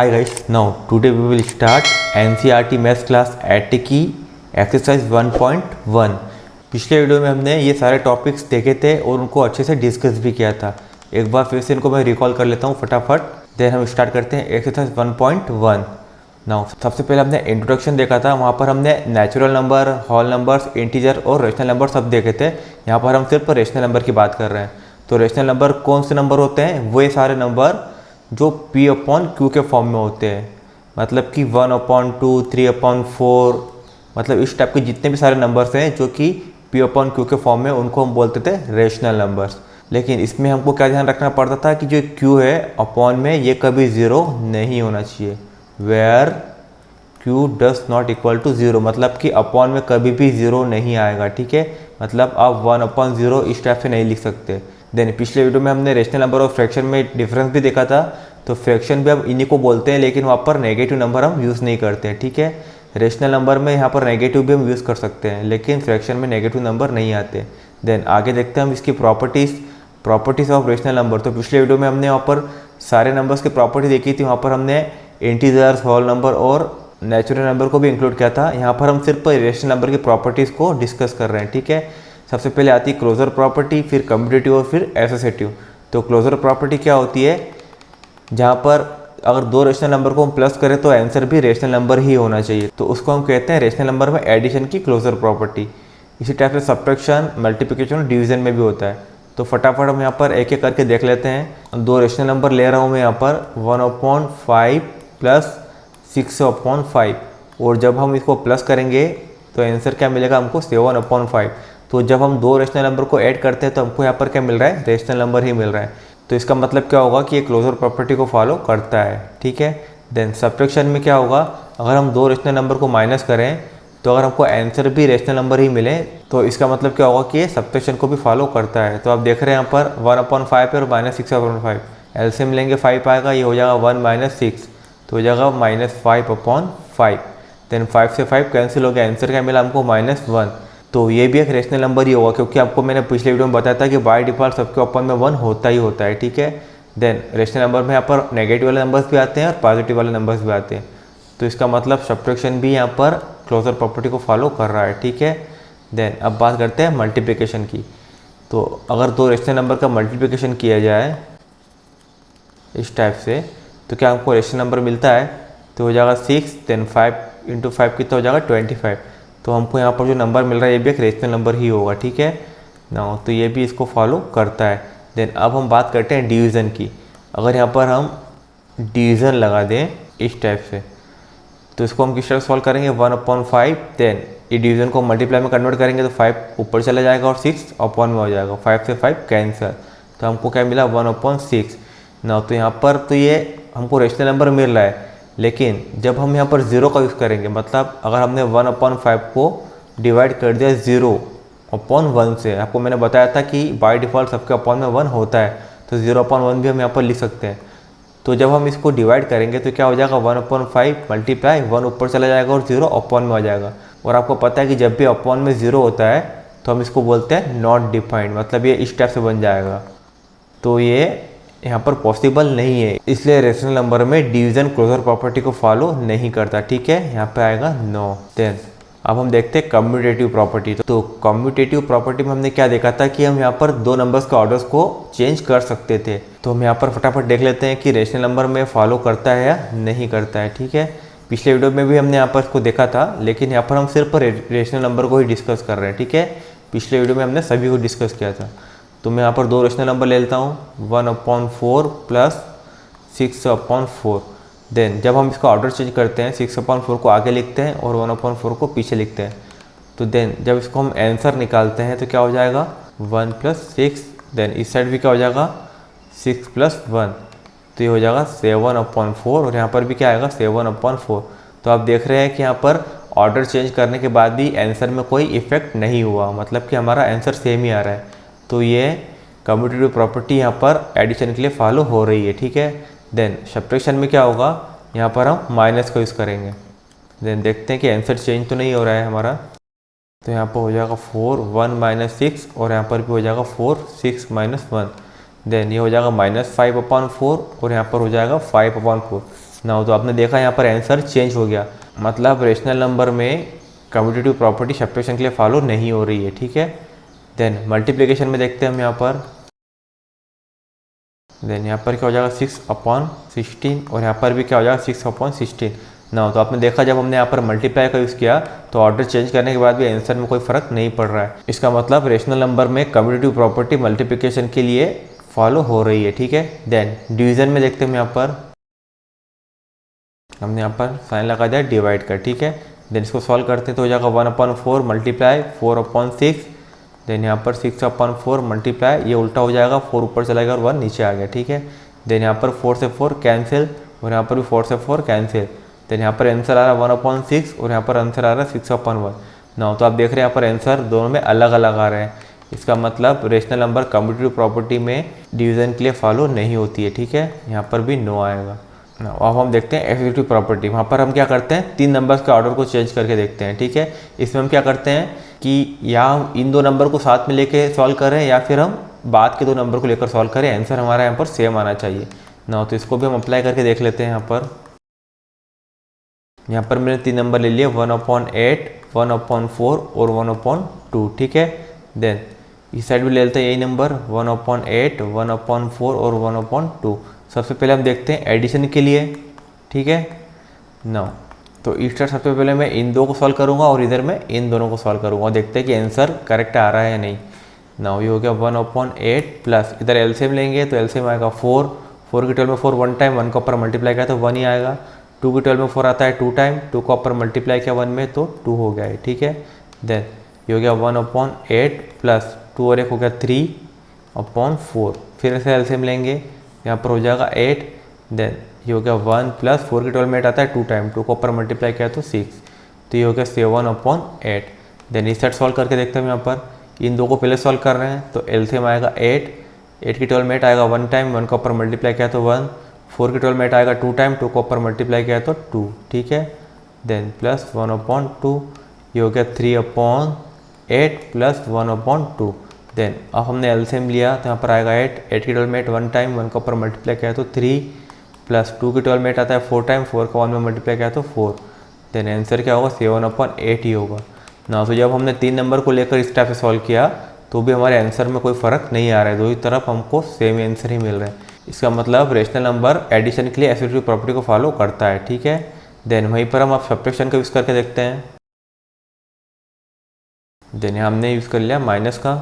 Hi guys, now today we will start NCERT Maths class AT की exercise 1.1। पिछले video में हमने ये सारे टॉपिक्स देखे थे और उनको अच्छे से डिस्कस भी किया था। एक बार फिर से इनको मैं रिकॉल कर लेता हूँ फटाफट, देन हम स्टार्ट करते हैं एक्सरसाइज 1.1। नाउ सबसे पहले हमने इंट्रोडक्शन देखा था, वहाँ पर हमने natural number, whole numbers, integer और रेशनल नंबर सब देखे थे। यहाँ पर हम सिर्फ रेशनल नंबर की बात कर रहे हैं। तो रेशनल नंबर कौन से नंबर होते हैं? वो ये सारे नंबर जो P/Q के फॉर्म में होते हैं, मतलब कि 1/2, 3/4, मतलब इस टाइप के जितने भी सारे नंबर्स हैं जो कि P/Q के फॉर्म में, उनको हम बोलते थे रेशनल नंबर्स। लेकिन इसमें हमको क्या ध्यान रखना पड़ता था कि जो Q है अपॉन में ये कभी ज़ीरो नहीं होना चाहिए। Where Q does not equal to zero, मतलब कि अपॉन में कभी भी ज़ीरो नहीं आएगा। ठीक है, मतलब आप 1/0 इस टाइप से नहीं लिख सकते। देन पिछले वीडियो में हमने रेशनल नंबर और फ्रैक्शन में डिफरेंस भी देखा था। तो फ्रैक्शन भी हम इन्हीं को बोलते हैं, लेकिन वहाँ पर नेगेटिव नंबर हम यूज़ नहीं करते हैं। ठीक है, रेशनल नंबर में यहाँ पर नेगेटिव भी हम यूज़ कर सकते हैं, लेकिन फ्रैक्शन में नेगेटिव नंबर नहीं आते। देन आगे देखते हैं हम इसकी प्रॉपर्टीज़ ऑफ रेशनल नंबर। तो पिछले वीडियो में हमने वहाँ पर सारे नंबर्स की प्रॉपर्टी देखी थी। वहाँ पर हमने इंटीजर्स, होल नंबर और नेचुरल नंबर को भी इंक्लूड किया था। यहाँ पर हम सिर्फ रेशनल नंबर की प्रॉपर्टीज़ को डिस्कस कर रहे हैं। ठीक है, सबसे पहले आती है क्लोजर प्रॉपर्टी, फिर कम्यूटेटिव और फिर एसोसिएटिव। तो क्लोजर प्रॉपर्टी क्या होती है? जहाँ पर अगर दो रेशनल नंबर को हम प्लस करें तो आंसर भी रेशनल नंबर ही होना चाहिए। तो उसको हम कहते हैं रेशनल नंबर में एडिशन की क्लोजर प्रॉपर्टी। इसी टाइप से सब्ट्रैक्शन, मल्टीप्लिकेशन और डिवीजन में भी होता है। तो फटाफट हम यहाँ पर एक एक करके देख लेते हैं। दो रेशनल नंबर ले रहा हूँ मैं यहाँ पर 1/5 प्लस 6/5, और जब हम इसको प्लस करेंगे तो आंसर क्या मिलेगा हमको? 7/5। तो जब हम दो रेशनल नंबर को ऐड करते हैं तो हमको यहाँ पर क्या मिल रहा है? रेशनल नंबर ही मिल रहा है। तो इसका मतलब क्या होगा कि ये क्लोजर प्रॉपर्टी को फॉलो करता है। ठीक है, देन सब्ट्रैक्शन में क्या होगा? अगर हम दो रेशनल नंबर को माइनस करें तो अगर हमको आंसर भी रेशनल नंबर ही मिले तो इसका मतलब क्या होगा कि ये सब्ट्रैक्शन को भी फॉलो करता है। तो आप देख रहे हैं यहाँ पर 1/5 और -6/5, एलसीएम लेंगे 5 आएगा, ये हो जाएगा 1 - 6, तो हो जाएगा -5/5। देन 5 से 5 कैंसिल हो गया, आंसर क्या मिला हमको? -1। तो ये भी एक रेशनल नंबर ही होगा, क्योंकि आपको मैंने पिछले वीडियो में बताया था कि बाय डिफ़ॉल्ट सबके ओपन में 1 होता ही होता है। ठीक है, देन रेशनल नंबर में यहाँ पर नेगेटिव वाले नंबर्स भी आते हैं और पॉजिटिव वाले नंबर्स भी आते हैं। तो इसका मतलब सब्ट्रैक्शन भी यहाँ पर क्लोजर प्रॉपर्टी को फॉलो कर रहा है। ठीक है, देन अब बात करते हैं मल्टीप्लिकेशन की। तो अगर दो रेशनल नंबर का मल्टीप्लिकेशन किया जाए इस टाइप से तो क्या हमको रेशनल नंबर मिलता है? तो हो जाएगा 6, देन 5 × 5 कितना हो जाएगा? 25। तो हमको यहाँ पर जो नंबर मिल रहा है ये भी एक रेशनल नंबर ही होगा। ठीक है ना, तो ये भी इसको फॉलो करता है। देन अब हम बात करते हैं डिवीज़न की। अगर यहाँ पर हम डिवीज़न लगा दें इस टाइप से तो इसको हम किस तरह सॉल्व करेंगे? 1/5, देन ये डिवीज़न को मल्टीप्लाई में कन्वर्ट करेंगे तो 5 ऊपर चला जाएगा और 6 अपॉन में हो जाएगा। 5 से 5 कैंसिल, तो हमको क्या मिला? 1/6 ना। तो यहाँ पर तो ये हमको रेशनल नंबर मिल रहा है, लेकिन जब हम यहाँ पर 0 का यूज़ करेंगे, मतलब अगर हमने 1/5 को डिवाइड कर दिया 0/1 से, आपको मैंने बताया था कि बाय डिफ़ॉल्ट सबके अपॉन में 1 होता है, तो 0/1 भी हम यहाँ पर लिख सकते हैं। तो जब हम इसको डिवाइड करेंगे तो क्या हो जाएगा? 1/5 मल्टीप्लाई 1 ऊपर चला जाएगा और 0 अपॉन में आ जाएगा। और आपको पता है कि जब भी अपॉन में 0 होता है तो हम इसको बोलते हैं नॉट डिफाइंड, मतलब ये इस टाइप से बन जाएगा। तो ये यहाँ पर पॉसिबल नहीं है, इसलिए रेशनल नंबर में डिवीज़न क्लोजर प्रॉपर्टी को फॉलो नहीं करता। ठीक है, यहाँ पे आएगा नो। देन अब हम देखते हैं कम्यूटेटिव प्रॉपर्टी। तो कम्यूटेटिव प्रॉपर्टी में हमने क्या देखा था कि हम यहाँ पर दो नंबर्स के ऑर्डर्स को चेंज कर सकते थे। तो हम यहाँ पर फटाफट देख लेते हैं कि रेशनल नंबर में फॉलो करता है या नहीं करता है। ठीक है, पिछले वीडियो में भी हमने यहाँ पर इसको देखा था, लेकिन यहाँ पर हम सिर्फ रेशनल नंबर को ही डिस्कस कर रहे हैं। ठीक है, पिछले वीडियो में हमने सभी को डिस्कस किया था। तो मैं यहाँ पर दो रेशनल नंबर ले लेता हूँ, 1/4 प्लस 6/4। देन जब हम इसका ऑर्डर चेंज करते हैं, 6/4 को आगे लिखते हैं और 1/4 को पीछे लिखते हैं। तो देन जब इसको हम आंसर निकालते हैं तो क्या हो जाएगा? 1 + 6। देन इस साइड भी क्या हो जाएगा? 6 + 1, तो ये हो जाएगा 7/4, और यहाँ पर भी क्या आएगा? 7/4। तो आप देख रहे हैं कि यहाँ पर ऑर्डर चेंज करने के बाद भी आंसर में कोई इफेक्ट नहीं हुआ, मतलब कि हमारा आंसर सेम ही आ रहा है। तो ये कम्यूटेटिव प्रॉपर्टी यहाँ पर एडिशन के लिए फॉलो हो रही है। ठीक है, देन सब्ट्रैक्शन में क्या होगा? यहाँ पर हम माइनस का यूज़ करेंगे। देन देखते हैं कि आंसर चेंज तो नहीं हो रहा है हमारा। तो यहाँ पर हो जाएगा 4, 1 - 6, और यहाँ पर भी हो जाएगा 4, 6 - 1। देन ये हो जाएगा -5/4, और यहाँ पर हो जाएगा 5/4। ना तो आपने देखा यहाँ पर आंसर चेंज हो गया, मतलब रेशनल नंबर में कम्यूटेटिव प्रॉपर्टी सब्ट्रैक्शन के लिए फॉलो नहीं हो रही है, ठीक है। देन मल्टीप्लिकेशन में देखते हैं हम यहाँ पर, देन यहाँ पर क्या हो जाएगा 6/16 और यहाँ पर भी क्या हो जाएगा 6/16 ना। तो आपने देखा जब हमने यहाँ पर मल्टीप्लाई का यूज़ किया तो ऑर्डर चेंज करने के बाद भी आंसर में कोई फ़र्क नहीं पड़ रहा है। इसका मतलब रेशनल नंबर में कम्यूटेटिव प्रॉपर्टी मल्टीप्लिकेशन के लिए फॉलो हो रही है, ठीक है। देन डिवीज़न में देखते हैं हम यहाँ पर, हमने यहाँ पर साइन लगा दिया डिवाइड का, ठीक है। देन इसको सॉल्व करते हैं तो हो जाएगा 1/4 मल्टीप्लाई 4/6, देन यहाँ पर 6/4 मल्टीप्लाई, ये उल्टा हो जाएगा, 4 ऊपर चला गया और 1 नीचे आ गया, ठीक है। देन यहाँ पर 4 से 4 कैंसिल और यहाँ पर भी 4 से 4 कैंसिल। देन यहाँ पर आंसर आ रहा है 1/6 और यहाँ पर आंसर आ रहा है 6/1 ना। तो आप देख रहे हैं यहाँ पर आंसर दोनों में अलग अलग आ रहे हैं। इसका मतलब रेशनल नंबर कम्यूटेटिव प्रॉपर्टी में डिवीज़न के लिए फॉलो नहीं होती है, ठीक है। यहाँ पर भी नो आएगा। अब हम देखते हैं एक्सेक्यूटिव प्रॉपर्टी। वहाँ पर हम क्या करते हैं, 3 नंबर्स के ऑर्डर को चेंज करके देखते हैं, ठीक है। इसमें हम क्या करते हैं कि या हम इन 2 नंबर को साथ में लेके सॉल्व करें या फिर हम बाद के 2 नंबर को लेकर सॉल्व करें, आंसर हमारा यहाँ पर सेम आना चाहिए ना। तो इसको भी हम अप्लाई करके देख लेते हैं। यहाँ पर मैंने 3 नंबर ले लिए 1/8, 1/4 और 1/2, ठीक है। देन इस साइड भी ले लेते हैं यही नंबर 1/8, 1/4 और 1/2। सबसे पहले हम देखते हैं एडिशन के लिए, ठीक है ना। तो इस तरह सबसे पहले मैं इन 2 को सॉल्व करूंगा और इधर मैं इन दोनों को सॉल्व करूंगा और देखते हैं कि आंसर करेक्ट आ रहा है या नहीं ना। ये हो गया 1/8 प्लस इधर एलसीएम लेंगे तो एलसीएम आएगा 4 की 12 में 4 1 टाइम, 1 को ऊपर मल्टीप्लाई किया तो 1 ही आएगा। 2 की 12 में 4 आता है 2 टाइम, 2 को ऊपर मल्टीप्लाई किया 1 में तो 2 हो गया है, ठीक है। देन ये हो गया 1/8 प्लस 2 और 1 हो गया 3/4, फिर से एलसीएम लेंगे, यहाँ पर हो जाएगा 8। देन ये हो गया 1 प्लस 4 की 12 में 8 आता है 2 टाइम, 2 को ऊपर मल्टीप्लाई किया तो 6, तो ये हो गया 7/8। देन इस साइड सॉल्व करके देखते हैं हम यहाँ पर, इन 2 को पहले सॉल्व कर रहे हैं तो एलसीएम आएगा 8 की 12 में 8 आएगा 1 टाइम, 1 को ऊपर मल्टीप्लाई किया तो 1, 4 की 12 में 8 आएगा 2 टाइम, 2 को ऊपर मल्टीप्लाई किया तो 2, ठीक है। देन प्लस 1/2, ये हो गया 3/8 प्लस 1/2। देन अब हमने एलसीएम लिया तो यहाँ पर आएगा 8 की 12 में 8 1 टाइम, 1 का ऊपर मल्टीप्लाई किया तो 3 प्लस 2 की 12 में 8 आता है 4 टाइम, 4 का 1 में मल्टीप्लाई किया तो 4। देन आंसर क्या होगा 7/8 ही होगा ना। तो जब हमने 3 नंबर को लेकर इस टाइप से सॉल्व किया तो भी हमारे आंसर में कोई फ़र्क नहीं आ रहा है, 2 ही तरफ हमको सेम आंसर ही मिल रहा है। इसका मतलब रेशनल नंबर एडिशन के लिए एक्सेक्यूटिव प्रॉपर्टी को फॉलो करता है, ठीक है। देन वहीं पर हम अब सब्ट्रैक्शन का यूज़ करके देखते हैं। देन हमने यूज़ कर लिया माइनस का।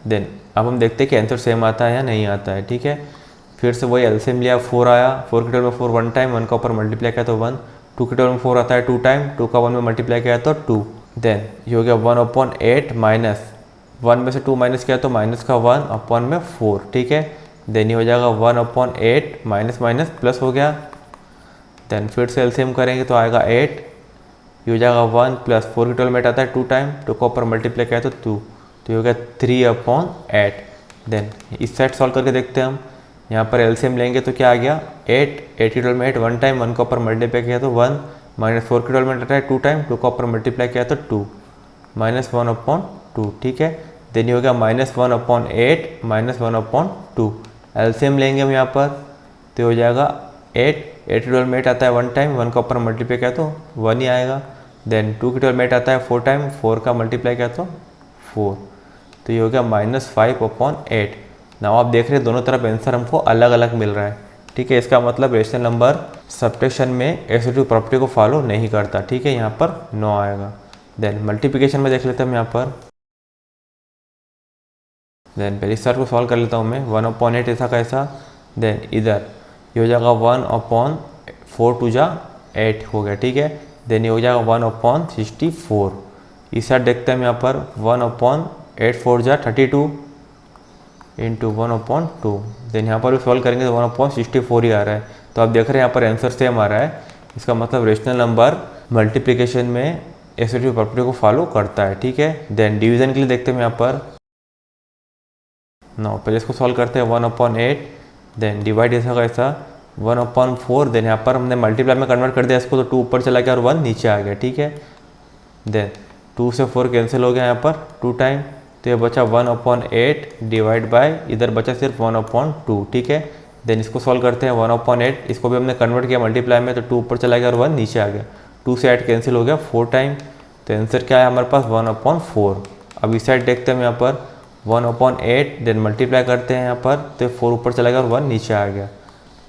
देन अब हम देखते हैं कि आंसर सेम आता है या नहीं आता है, ठीक है। फिर से वही एलसीएम लिया, 4 आया, 4 की 12 में 4 1 टाइम, 1 का ऊपर मल्टीप्लाई किया तो 1, 2 की 12 में 4 आता है 2 टाइम, 2 का 1 में मल्टीप्लाई किया तो 2। देन ये हो गया 1/8 माइनस 1 में से 2 माइनस किया तो माइनस का 1/4, ठीक है। देन ये हो जाएगा 1/8 माइनस माइनस प्लस हो गया। देन फिर से एलसीएम करेंगे तो आएगा 8, ये हो जाएगा 1 प्लस 4 की 12 में 8 आता है 2 टाइम, 2 का ऊपर मल्टीप्लाई किया तो 2, तो ये हो गया 3/8। देन इस साइड सॉल्व करके देखते हैं हम, यहाँ पर एलसीएम लेंगे तो क्या आ गया 8 की 12 में 8 1 टाइम, 1 का ऊपर मल्टीप्लाई किया तो 1, माइनस 4 की 12 में आता है 2 टाइम, 2 का ऊपर मल्टीप्लाई किया तो 2, माइनस 1/2, ठीक है। देन ये हो गया -1/8 माइनस 1/2। एलसीएम लेंगे हम यहाँ पर तो हो जाएगा 8 की 12 में 8 आता है 1 टाइम, 1 का ऊपर मल्टीप्लाई किया तो 1 ही आएगा। देन 2 की 12 में 8 आता है 4 टाइम, 4 का मल्टीप्लाई किया तो 4, तो ये हो गया -5/8 ना। आप देख रहे हैं दोनों तरफ आंसर हमको अलग अलग मिल रहा है, ठीक है। इसका मतलब रेशनल नंबर सब्ट्रैक्शन में एक्सेक्यूटिव प्रॉपर्टी को फॉलो नहीं करता, ठीक है। यहाँ पर 9 आएगा। देन मल्टीप्लिकेशन में देख लेते हैं हम यहाँ पर। देन पहले इस को सॉल्व कर लेता हूँ मैं, 1/8 ऐसा कैसा। देन इधर ये हो जाएगा 1/4 2 जा 8 हो गया, ठीक है। देन ये हो जाएगा 1/64। इस साइड देखते हैं हम यहाँ पर 1/8 4 जा 32 इंटू 1/2। देन यहाँ पर भी सॉल्व करेंगे तो 1/64 ही आ रहा है। तो आप देख रहे हैं यहाँ पर आंसर सेम आ रहा है। इसका मतलब रेशनल नंबर मल्टीप्लिकेशन में एक्सेक्यूटिव प्रॉपर्टी को फॉलो करता है, ठीक है। देन डिवीजन के लिए देखते हैं यहाँ पर, नो पहले इसको सॉल्व करते हैं 1/8। देन डिवाइड ऐसा कैसा 1/4। देन यहाँ पर हमने मल्टीप्लाई में कन्वर्ट कर दिया इसको तो 2 ऊपर चला गया और 1 नीचे आ गया, ठीक है। देन 2 से 4 कैंसिल हो गया यहाँ पर 2 टाइम, तो ये बचा 1/8 डिवाइड बाय इधर बचा सिर्फ 1/2, ठीक है। देन इसको सॉल्व करते हैं 1/8, इसको भी हमने कन्वर्ट किया मल्टीप्लाई में, तो 2 ऊपर चला गया और 1 नीचे आ गया, 2 से 8 कैंसिल हो गया 4 टाइम, तो आंसर क्या है हमारे पास 1/4। अब इस साइड देखते हैं हम यहाँ पर 1/8, देन मल्टीप्लाई करते हैं यहाँ पर, तो 4 ऊपर चला गया और 1 नीचे आ गया,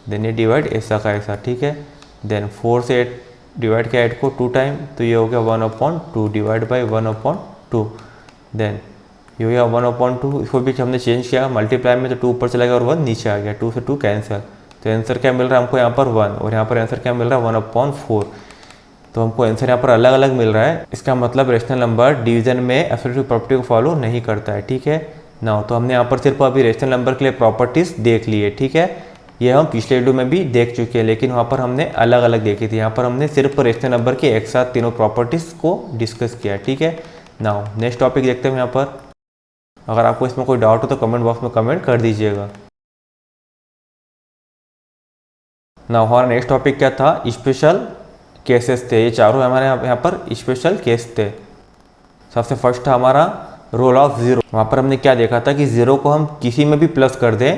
देन ये डिवाइड ऐसा का ऐसा, ठीक है। देन 4 से 8 डिवाइड किया 8 को 2 टाइम, तो ये हो गया 1/2 डिवाइड बाई 1/2, देन ये हो गया 1/2, इसको भी हमने चेंज किया मल्टीप्लाई में, तो 2 ऊपर चला गया और 1 नीचे आ गया, 2 से 2 कैंसिल, तो आंसर क्या मिल रहा है हमको यहाँ पर 1, और यहाँ पर आंसर क्या मिल रहा है 1/4। तो हमको आंसर यहाँ पर अलग अलग मिल रहा है, इसका मतलब रेशनल नंबर डिवीजन में एब्सोल्यूट प्रॉपर्टी को फॉलो नहीं करता है, ठीक है ना। तो हमने यहाँ पर सिर्फ अभी रेशनल नंबर के लिए प्रॉपर्टीज देख ली है, ठीक है। ये हम पिछले वीडियो में भी देख चुके हैं, लेकिन वहाँ पर हमने अलग अलग देखी थी, यहाँ पर हमने सिर्फ रेशनल नंबर के एक साथ तीनों प्रॉपर्टीज़ को डिस्कस किया, ठीक है ना। नेक्स्ट टॉपिक देखते हैं यहाँ पर। अगर आपको इसमें कोई डाउट हो तो कमेंट बॉक्स में कमेंट कर दीजिएगा। ना हमारा नेक्स्ट टॉपिक क्या था, स्पेशल केसेस थे, ये चारों हमारे यहाँ पर स्पेशल केस थे। सबसे फर्स्ट था हमारा रोल ऑफ ज़ीरो। वहाँ पर हमने क्या देखा था कि ज़ीरो को हम किसी में भी प्लस कर दें,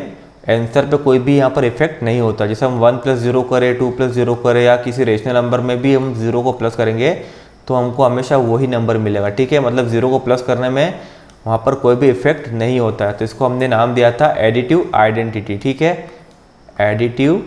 आंसर पे कोई भी यहाँ पर इफेक्ट नहीं होता। जैसे हम 1 + 0 करें, 2 + 0 करें, या किसी रेशनल नंबर में भी हम ज़ीरो को प्लस करेंगे तो हमको हमेशा वही नंबर मिलेगा, ठीक है। मतलब ज़ीरो को प्लस करने में वहाँ पर कोई भी इफेक्ट नहीं होता है। तो इसको हमने नाम दिया था एडिटिव आइडेंटिटी, ठीक है, एडिटिव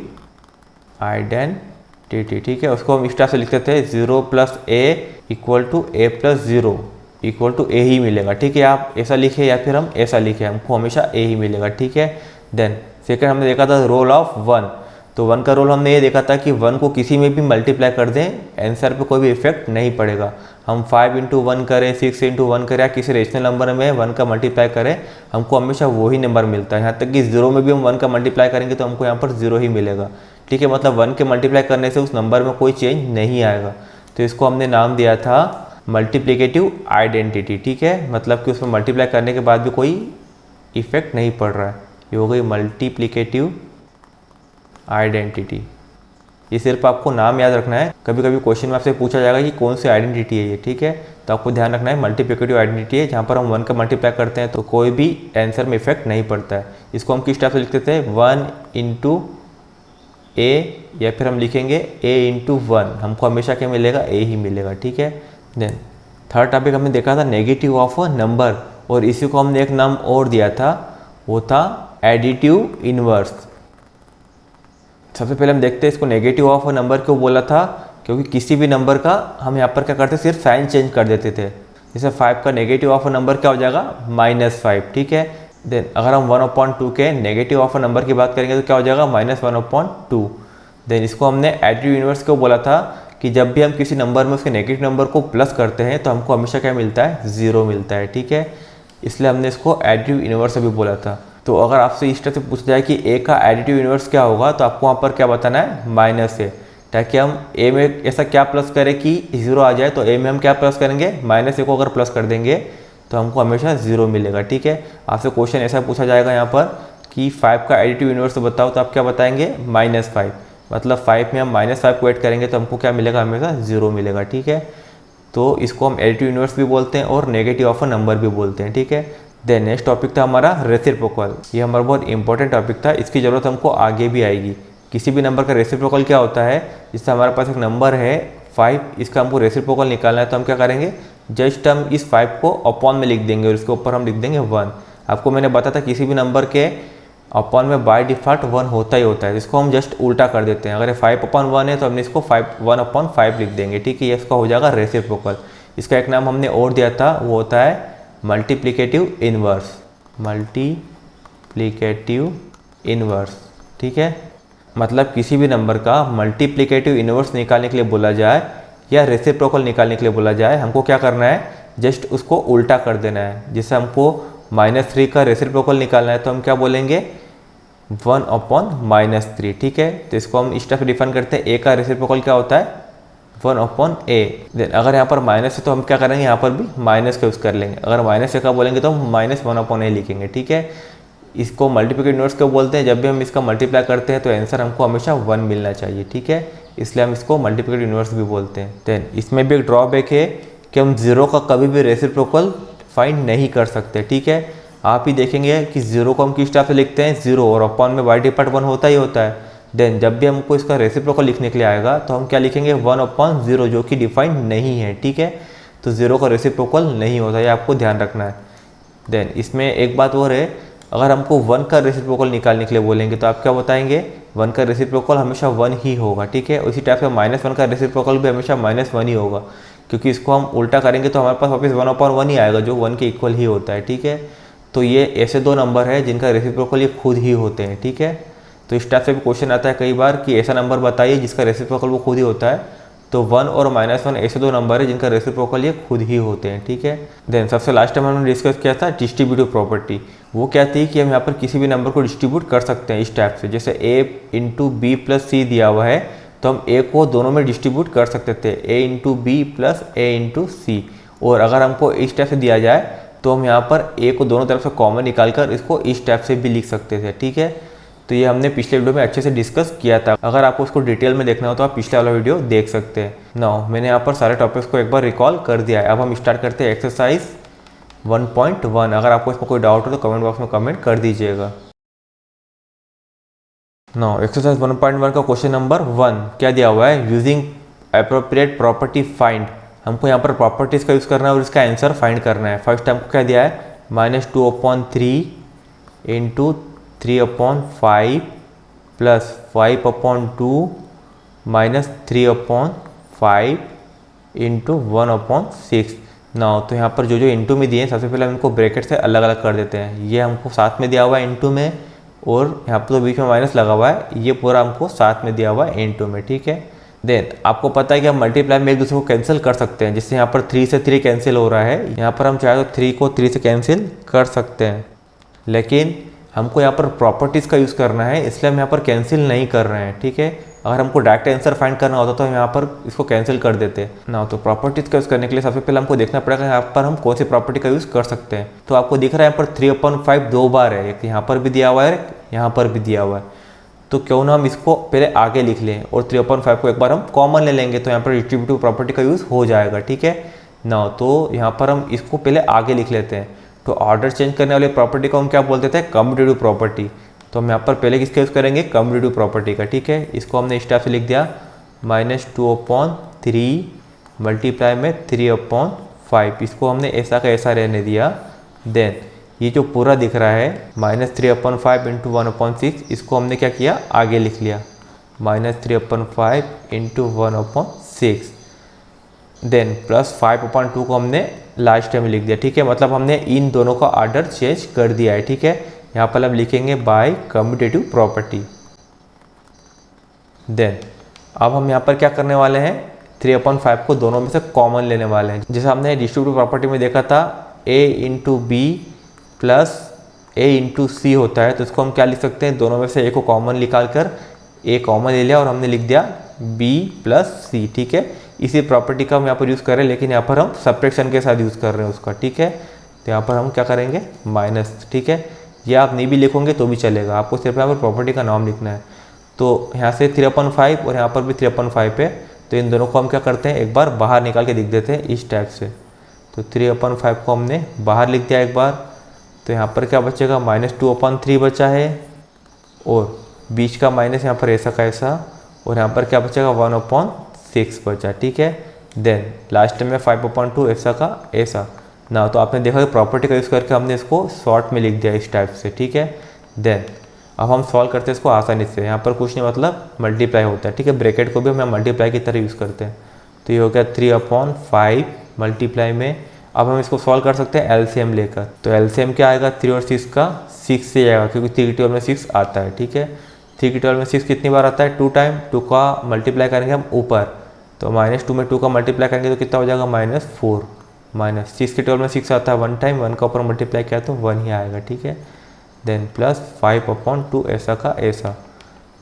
आइडेंटिटी, ठीक है। उसको हम इस तरह से लिखते थे 0 + a = a + 0 = a ही मिलेगा, ठीक है। आप ऐसा लिखे या फिर हम ऐसा लिखे, हमको हमेशा a ही मिलेगा, ठीक है। देन सेकेंड हमने देखा था रोल ऑफ 1। तो 1 का रोल हमने ये देखा था कि 1 को किसी में भी मल्टीप्लाई कर दें, आंसर पे कोई भी इफेक्ट नहीं पड़ेगा। हम 5 × 1 करें, 6 × 1 करें, या किसी रेशनल नंबर में 1 का मल्टीप्लाई करें, हमको हमेशा वही नंबर मिलता है। यहाँ तक कि 0 में भी हम 1 का मल्टीप्लाई करेंगे तो हमको यहाँ पर 0 ही मिलेगा, ठीक है। मतलब 1 के मल्टीप्लाई करने से उस नंबर में कोई चेंज नहीं आएगा। तो इसको हमने नाम दिया था मल्टीप्लिकेटिव आइडेंटिटी, ठीक है। मतलब कि उसमें मल्टीप्लाई करने के बाद भी कोई इफेक्ट नहीं पड़ रहा है। ये हो गई मल्टीप्लिकेटिव आइडेंटिटी। ये सिर्फ आपको नाम याद रखना है, कभी कभी क्वेश्चन में आपसे पूछा जाएगा कि कौन सी आइडेंटिटी है ये, ठीक है। तो आपको ध्यान रखना है मल्टीप्लिकेटिव आइडेंटिटी है, जहाँ पर हम 1 का मल्टीप्लाई करते हैं तो कोई भी आंसर में इफेक्ट नहीं पड़ता है। इसको हम किस टाइप से लिखते थे, 1 × a, या फिर हम लिखेंगे a × 1, हमको हमेशा क्या मिलेगा, a ही मिलेगा, ठीक है। देन थर्ड टॉपिक हमने देखा था नेगेटिव ऑफ अ नंबर, और इसी को हमने एक नाम और दिया था, वो था एडिटिव इनवर्स। सबसे पहले हम देखते हैं इसको नेगेटिव ऑफ अ नंबर क्यों बोला था, क्योंकि किसी भी नंबर का हम यहाँ पर क्या करते सिर्फ साइन चेंज कर देते थे। जैसे 5 का नेगेटिव ऑफ अ नंबर क्या हो जाएगा, -5, ठीक है। देन अगर हम 1/2 के नेगेटिव ऑफ अ नंबर की बात करेंगे तो क्या हो जाएगा, -1/2। देन इसको हमने एडिटिव इनवर्स क्यों बोला था, कि जब भी हम किसी नंबर में उसके नेगेटिव नंबर को प्लस करते हैं तो हमको हमेशा क्या मिलता है, 0 मिलता है, ठीक है। इसलिए हमने इसको एडिटिव इनवर्स भी बोला था। तो अगर आपसे इस तरह से पूछा जाए कि a का एडिटिव इनवर्स क्या होगा, तो आपको वहाँ पर क्या बताना है, -a, ताकि हम a में ऐसा क्या प्लस करें कि 0 आ जाए। तो a में हम क्या प्लस करेंगे, -a को अगर प्लस कर देंगे तो हमको हमेशा 0 मिलेगा, ठीक है। आपसे क्वेश्चन ऐसा पूछा जाएगा यहाँ पर कि 5 का एडिटिव इनवर्स बताओ, तो आप क्या बताएंगे, -5। मतलब 5 में हम -5 को ऐड करेंगे तो हमको क्या मिलेगा, हमेशा 0 मिलेगा, ठीक है। तो इसको हम एडिटिव इनवर्स भी बोलते हैं और नेगेटिव ऑफ अ नंबर भी बोलते हैं, ठीक है। देन नेक्स्ट टॉपिक था हमारा रेसिप्रोकल। ये हमारा बहुत इंपॉर्टेंट टॉपिक था, इसकी ज़रूरत हमको आगे भी आएगी। किसी भी नंबर का रेसिप्रोकल क्या होता है, जिससे हमारे पास एक नंबर है 5, इसका हमको रेसिप्रोकल निकालना है, तो हम क्या करेंगे, जस्ट हम इस 5 को अपॉन में लिख देंगे और इसके ऊपर हम लिख देंगे 1। आपको मैंने बताया था किसी भी नंबर के अपॉन में बाय डिफ़ॉल्ट 1 होता ही होता है, इसको हम जस्ट उल्टा कर देते हैं। अगर 5/1 है तो हमने इसको 1/5 लिख देंगे, ठीक है। ये इसका हो जाएगा रेसिप्रोकल। इसका एक नाम हमने और दिया था, वो होता है मल्टीप्लिकेटिव इनवर्स, मल्टीप्लिकेटिव इनवर्स, ठीक है। मतलब किसी भी नंबर का मल्टीप्लिकेटिव इनवर्स निकालने के लिए बोला जाए या रेसिप्रोकल निकालने के लिए बोला जाए, हमको क्या करना है, जस्ट उसको उल्टा कर देना है। जैसे हमको -3 का रेसिप्रोकल निकालना है तो हम क्या बोलेंगे, 1/-3, ठीक है। तो इसको हम इस तरह से डिफाइन करते हैं, a का रेसिप्रोकल क्या होता है, 1/a। देन अगर यहाँ पर माइनस है तो हम क्या करेंगे, यहाँ पर भी माइनस का यूज़ कर लेंगे। अगर -a का बोलेंगे तो हम -1/a लिखेंगे, ठीक है। इसको मल्टीप्लिकेटिव इनवर्स क्यों बोलते हैं, जब भी हम इसका मल्टीप्लाई करते हैं तो आंसर हमको हमेशा 1 मिलना चाहिए, ठीक है। इसलिए हम इसको मल्टीप्लिकेटिव इनवर्स भी बोलते हैं। देन इसमें भी एक ड्रॉबैक है कि हम 0 का कभी भी रेसिप्रोकल फाइंड नहीं कर सकते, ठीक है। आप ही देखेंगे कि 0 को हम किस टाइप से लिखते हैं 0 और अपॉन में y डिवाइड 1 होता ही होता है। देन जब भी हमको इसका रेसिप्रोकल लिखने के लिए आएगा तो हम क्या लिखेंगे 1/0 जो कि डिफाइंड नहीं है, ठीक है। तो 0 का रेसिप्रोकल नहीं होता, ये आपको ध्यान रखना है। देन इसमें एक बात और है, अगर हमको 1 का रेसिप्रोकल निकालने के लिए बोलेंगे तो आप क्या बताएंगे 1 का रेसिप्रोकल हमेशा 1 ही होगा, ठीक है। उसी टाइप से -1 का रेसिप्रोकल भी हमेशा -1 ही होगा, क्योंकि इसको हम उल्टा करेंगे तो हमारे पास वापस 1/1 ही आएगा जो 1 के इक्वल ही होता है, ठीक है। तो ये ऐसे दो नंबर है जिनका रेसिप्रोकल ये खुद ही होते हैं, ठीक है। तो इस टाइप से भी क्वेश्चन आता है कई बार कि ऐसा नंबर बताइए जिसका रेसिप्रोकल वो खुद ही होता है। तो 1 और -1 ऐसे दो नंबर है जिनका रेसिप्रोकल ये खुद ही होते हैं, ठीक है। देन सबसे लास्ट टाइम हमने डिस्कस किया था डिस्ट्रीब्यूटिव प्रॉपर्टी। वो क्या थी कि हम यहाँ पर किसी भी नंबर को डिस्ट्रीब्यूट कर सकते हैं इस टाइप से, जैसे a × b + c दिया हुआ है तो हम a को दोनों में डिस्ट्रीब्यूट कर सकते थे, a × b + a × c। और अगर हमको इस टाइप से दिया जाए तो हम यहाँ पर a को दोनों तरफ से कॉमन निकाल कर इसको इस टाइप से भी लिख सकते थे, ठीक है। तो ये हमने पिछले वीडियो में अच्छे से डिस्कस किया था। अगर आपको उसको डिटेल में देखना हो तो आप पिछले वाला वीडियो देख सकते हैं। नाउ मैंने यहाँ पर सारे टॉपिक्स को एक बार रिकॉल कर दिया है। अब हम स्टार्ट करते हैं एक्सरसाइज 1.1। अगर आपको इसमें कोई डाउट हो तो कमेंट बॉक्स में कमेंट कर दीजिएगा। नाउ एक्सरसाइज 1.1 का क्वेश्चन नंबर 1 क्या दिया हुआ है, यूजिंग एप्रोप्रिएट प्रॉपर्टी फाइंड। हमको यहाँ पर प्रॉपर्टीज़ का यूज़ करना है और इसका आंसर फाइंड करना है। फर्स्ट हमको क्या दिया है -2/3 × 3/5 + 5/2 - 3/5 × 1/6। नाउ तो यहाँ पर जो जो इंटू में दिए हैं सबसे पहले हम इनको ब्रैकेट से अलग अलग कर देते हैं। ये हमको साथ में दिया हुआ है इंटू में, और यहाँ पर तो बीच में माइनस लगा हुआ है, ये पूरा हमको साथ में दिया हुआ है इंटू में, ठीक है। देन आपको पता है कि हम मल्टीप्लाई में एक दूसरे को कैंसिल कर सकते हैं। जैसे यहाँ पर 3 से 3 कैंसिल हो रहा है, यहाँ पर हम चाहे तो 3 को 3 से कैंसिल कर सकते हैं, लेकिन हमको यहाँ पर प्रॉपर्टीज़ का यूज़ करना है इसलिए हम यहाँ पर कैंसिल नहीं कर रहे हैं, ठीक है। अगर हमको डायरेक्ट आंसर फाइंड करना होता तो हम यहाँ पर इसको कैंसिल कर देते ना। तो प्रॉपर्टीज़ का यूज़ करने के लिए सबसे पहले हमको देखना पड़ेगा यहाँ पर हम कौन सी प्रॉपर्टी का यूज़ कर सकते हैं। तो आपको दिख रहा है यहाँ पर 3/5 2 बार है, एक यहाँ पर भी दिया हुआ है, यहाँ पर भी दिया हुआ है। तो क्यों ना हम इसको पहले आगे लिख लें और 3/5 को एक बार हम कॉमन ले लेंगे तो यहाँ पर डिस्ट्रीब्यूटिव प्रॉपर्टी का यूज़ हो जाएगा, ठीक है ना। तो यहाँ पर हम इसको पहले आगे लिख लेते हैं। तो ऑर्डर चेंज करने वाली प्रॉपर्टी को हम क्या बोलते थे, कम्यूटेटिव प्रॉपर्टी। तो हम यहाँ पर पहले किसका यूज़ करेंगे, कम्यूटेटिव प्रॉपर्टी का, ठीक है। इसको हमने इस टाइप से लिख दिया -2/3 मल्टीप्लाई में 3/5। इसको हमने ऐसा का ऐसा रहने दिया। देन ये जो पूरा दिख रहा है -3/5 × 1/6, इसको हमने क्या किया आगे लिख लिया -3/5 × 1/6। देन +5/2 को हमने लास्ट टाइम लिख दिया, ठीक है। मतलब हमने इन दोनों का ऑर्डर चेंज कर दिया है, ठीक है। यहाँ पर हम लिखेंगे बाय कम्यूटेटिव प्रॉपर्टी। देन अब हम यहाँ पर क्या करने वाले हैं, 3/5 को दोनों में से कॉमन लेने वाले हैं। जैसे हमने डिस्ट्रीब्यूटिव प्रॉपर्टी में देखा था a × b + a × c होता है, तो इसको हम क्या लिख सकते हैं, दोनों में से a को कॉमन निकाल कर a कॉमन ले लिया और हमने लिख दिया b + c, ठीक है। इसी प्रॉपर्टी का हम यहाँ पर यूज़ कर रहे हैं, लेकिन यहाँ पर हम सब्ट्रैक्शन के साथ यूज़ कर रहे हैं उसका, ठीक है। तो यहाँ पर हम क्या करेंगे माइनस, ठीक है। ये आप नहीं भी लिखोगे तो भी चलेगा, आपको सिर्फ यहाँ पर प्रॉपर्टी का नाम लिखना है। तो यहाँ से 3/5 और यहाँ पर भी 3/5 है, तो इन दोनों को हम क्या करते हैं एक बार बाहर निकाल के लिख देते हैं इस टाइप से। तो 3/5 को हमने बाहर लिख दिया एक बार, तो यहाँ पर क्या बचेगा -2/3 बचा है, और बीच का माइनस यहाँ पर ऐसा का ऐसा, और यहाँ पर क्या बचेगा 1/6 बचा, ठीक है। देन लास्ट में 5/2 ऐसा का ऐसा ना। तो आपने देखा कि प्रॉपर्टी का यूज़ करके हमने इसको शॉर्ट में लिख दिया इस टाइप से, ठीक है। देन अब हम सॉल्व करते हैं इसको आसानी से। यहाँ पर कुछ नहीं मतलब मल्टीप्लाई होता है, ठीक है। ब्रैकेट को भी हम मल्टीप्लाई की तरह यूज़ करते हैं। तो ये हो गया 3/5 मल्टीप्लाई में। अब हम इसको सॉल्व कर सकते हैं एलसीएम लेकर। तो एलसीएम क्या आएगा, 3 और 6 का 6 से आएगा, क्योंकि 3 की टेबल में 6 आता है, ठीक है। 3 की टेबल में 6 कितनी बार आता है, 2 टाइम। 2 का मल्टीप्लाई करेंगे हम ऊपर, तो -2 में 2 का मल्टीप्लाई करेंगे तो कितना हो जाएगा -4। -6 के टेबल में 6 आता है 1 टाइम, 1 का ऊपर मल्टीप्लाई किया तो 1 ही आएगा, ठीक है। देन +5/2 ऐसा का ऐसा।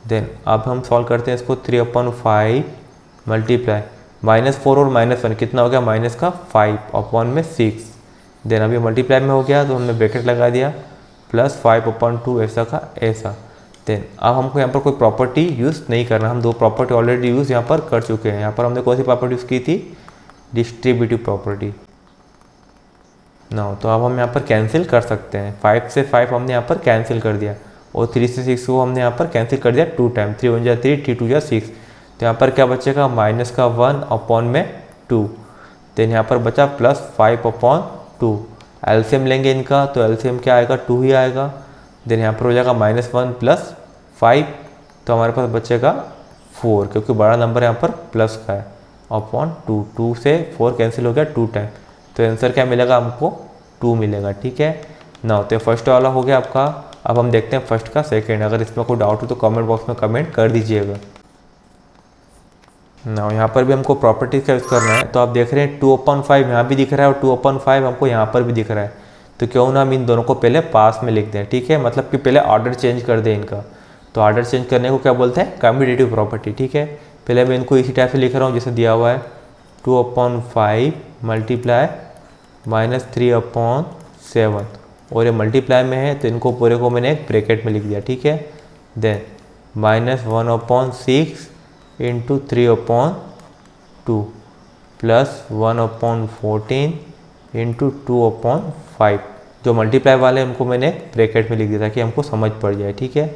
देन अब हम सॉल्व करते हैं इसको, 3/5 मल्टीप्लाई -4 और -1 कितना हो गया -5/1 में 6। देन अभी मल्टीप्लाई में हो गया तो हमने ब्रैकेट लगा दिया, +5/2 ऐसा का ऐसा। देन अब हमको यहाँ पर कोई प्रॉपर्टी यूज़ नहीं करना, हम 2 प्रॉपर्टी ऑलरेडी यूज़ यहाँ पर कर चुके हैं। यहाँ पर हमने कौन सी प्रॉपर्टी यूज़ की थी, डिस्ट्रीब्यूटिव प्रॉपर्टी। 9, तो अब हम यहाँ पर कैंसिल कर सकते हैं। 5 से 5 हमने यहाँ पर कैंसिल कर दिया और 3 से 6 को हमने यहाँ पर कैंसिल कर दिया 2 टाइम। 3 1 जा 3, 3 2 जा 6, तो यहाँ पर क्या बचेगा माइनस का 1 अपॉन में 2, देन यहाँ पर बचा प्लस 5 अपॉन 2। एलसीएम लेंगे इनका तो एलसीएम क्या आएगा 2 ही आएगा। देन यहाँ पर हो जाएगा -1 प्लस 5, तो हमारे पास बचेगा 4, क्योंकि बड़ा नंबर यहाँ पर प्लस का है, अपॉन 2। 2 से 4 कैंसिल हो गया 2 टाइम, तो आंसर क्या मिलेगा हमको 2 मिलेगा। ठीक है ना, तो फर्स्ट वाला हो गया आपका। अब हम देखते हैं फर्स्ट का सेकंड। अगर इसमें कोई डाउट हो तो कमेंट बॉक्स में कमेंट कर दीजिएगा ना। यहाँ पर भी हमको प्रॉपर्टीज का यूज़ करना है, तो आप देख रहे हैं 2/5 यहाँ भी दिख रहा है और 2/5 हमको यहाँ पर भी दिख रहा है, तो क्यों ना हम इन दोनों को पहले पास में लिख दें। ठीक है, मतलब कि पहले ऑर्डर चेंज कर दें इनका। तो ऑर्डर चेंज करने को क्या बोलते हैं, कम्यूटेटिव प्रॉपर्टी। ठीक है, पहले मैं इनको इसी टाइप से लिख रहा हूँ जैसे दिया हुआ है, 2/5 मल्टीप्लाई -3/7, और ये मल्टीप्लाई में है तो इनको पूरे को मैंने एक ब्रैकेट में लिख दिया। ठीक है, देन -1/6 इंटू 3/2 प्लस 1/14 इंटू 2/5। जो मल्टीप्लाई वाले उनको मैंने ब्रैकेट में लिख दिया ताकि हमको समझ पड़ जाए। ठीक है,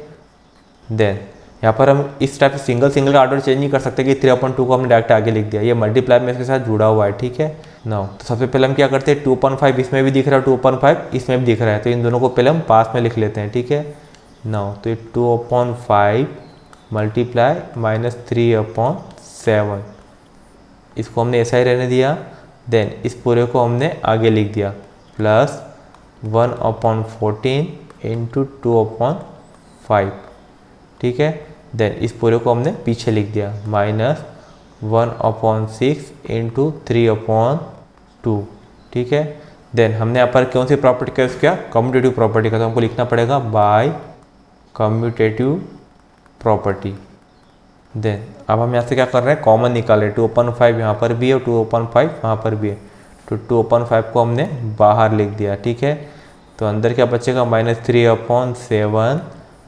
देन यहाँ पर हम इस टाइप से सिंगल का ऑर्डर चेंज नहीं कर सकते कि 3/2 को हमने डायरेक्ट आगे लिख दिया, ये मल्टीप्लाई में इसके साथ जुड़ा हुआ है। ठीक है ना, तो सबसे पहले हम क्या करते हैं 2/5 इसमें भी दिख रहा है, 2/5 इसमें भी दिख रहा है, तो इन दोनों को पहले हम पास में लिख लेते हैं। ठीक है ना, तो ये 2/5 मल्टीप्लाई -3/7, इसको हमने ऐसा ही रहने दिया। देन इस पूरे को हमने आगे लिख दिया, प्लस 1/14 इंटू 2/5। ठीक है, देन इस पूरे को हमने पीछे लिख दिया, -1/6 इंटू 3/2। ठीक है, देन हमने यहाँ पर कौन सी प्रॉपर्टी का यूज़ किया, कम्यूटेटिव प्रॉपर्टी का, तो हमको लिखना पड़ेगा बाय कम्यूटेटिव प्रॉपर्टी। देन अब हम यहाँ से क्या कर रहे हैं, कॉमन निकाल रहे हैं। 2/5 यहाँ पर भी है और 2/5 वहाँ पर भी है, तो 2/5 को हमने बाहर लिख दिया। ठीक है, तो अंदर क्या बचेगा -3/7,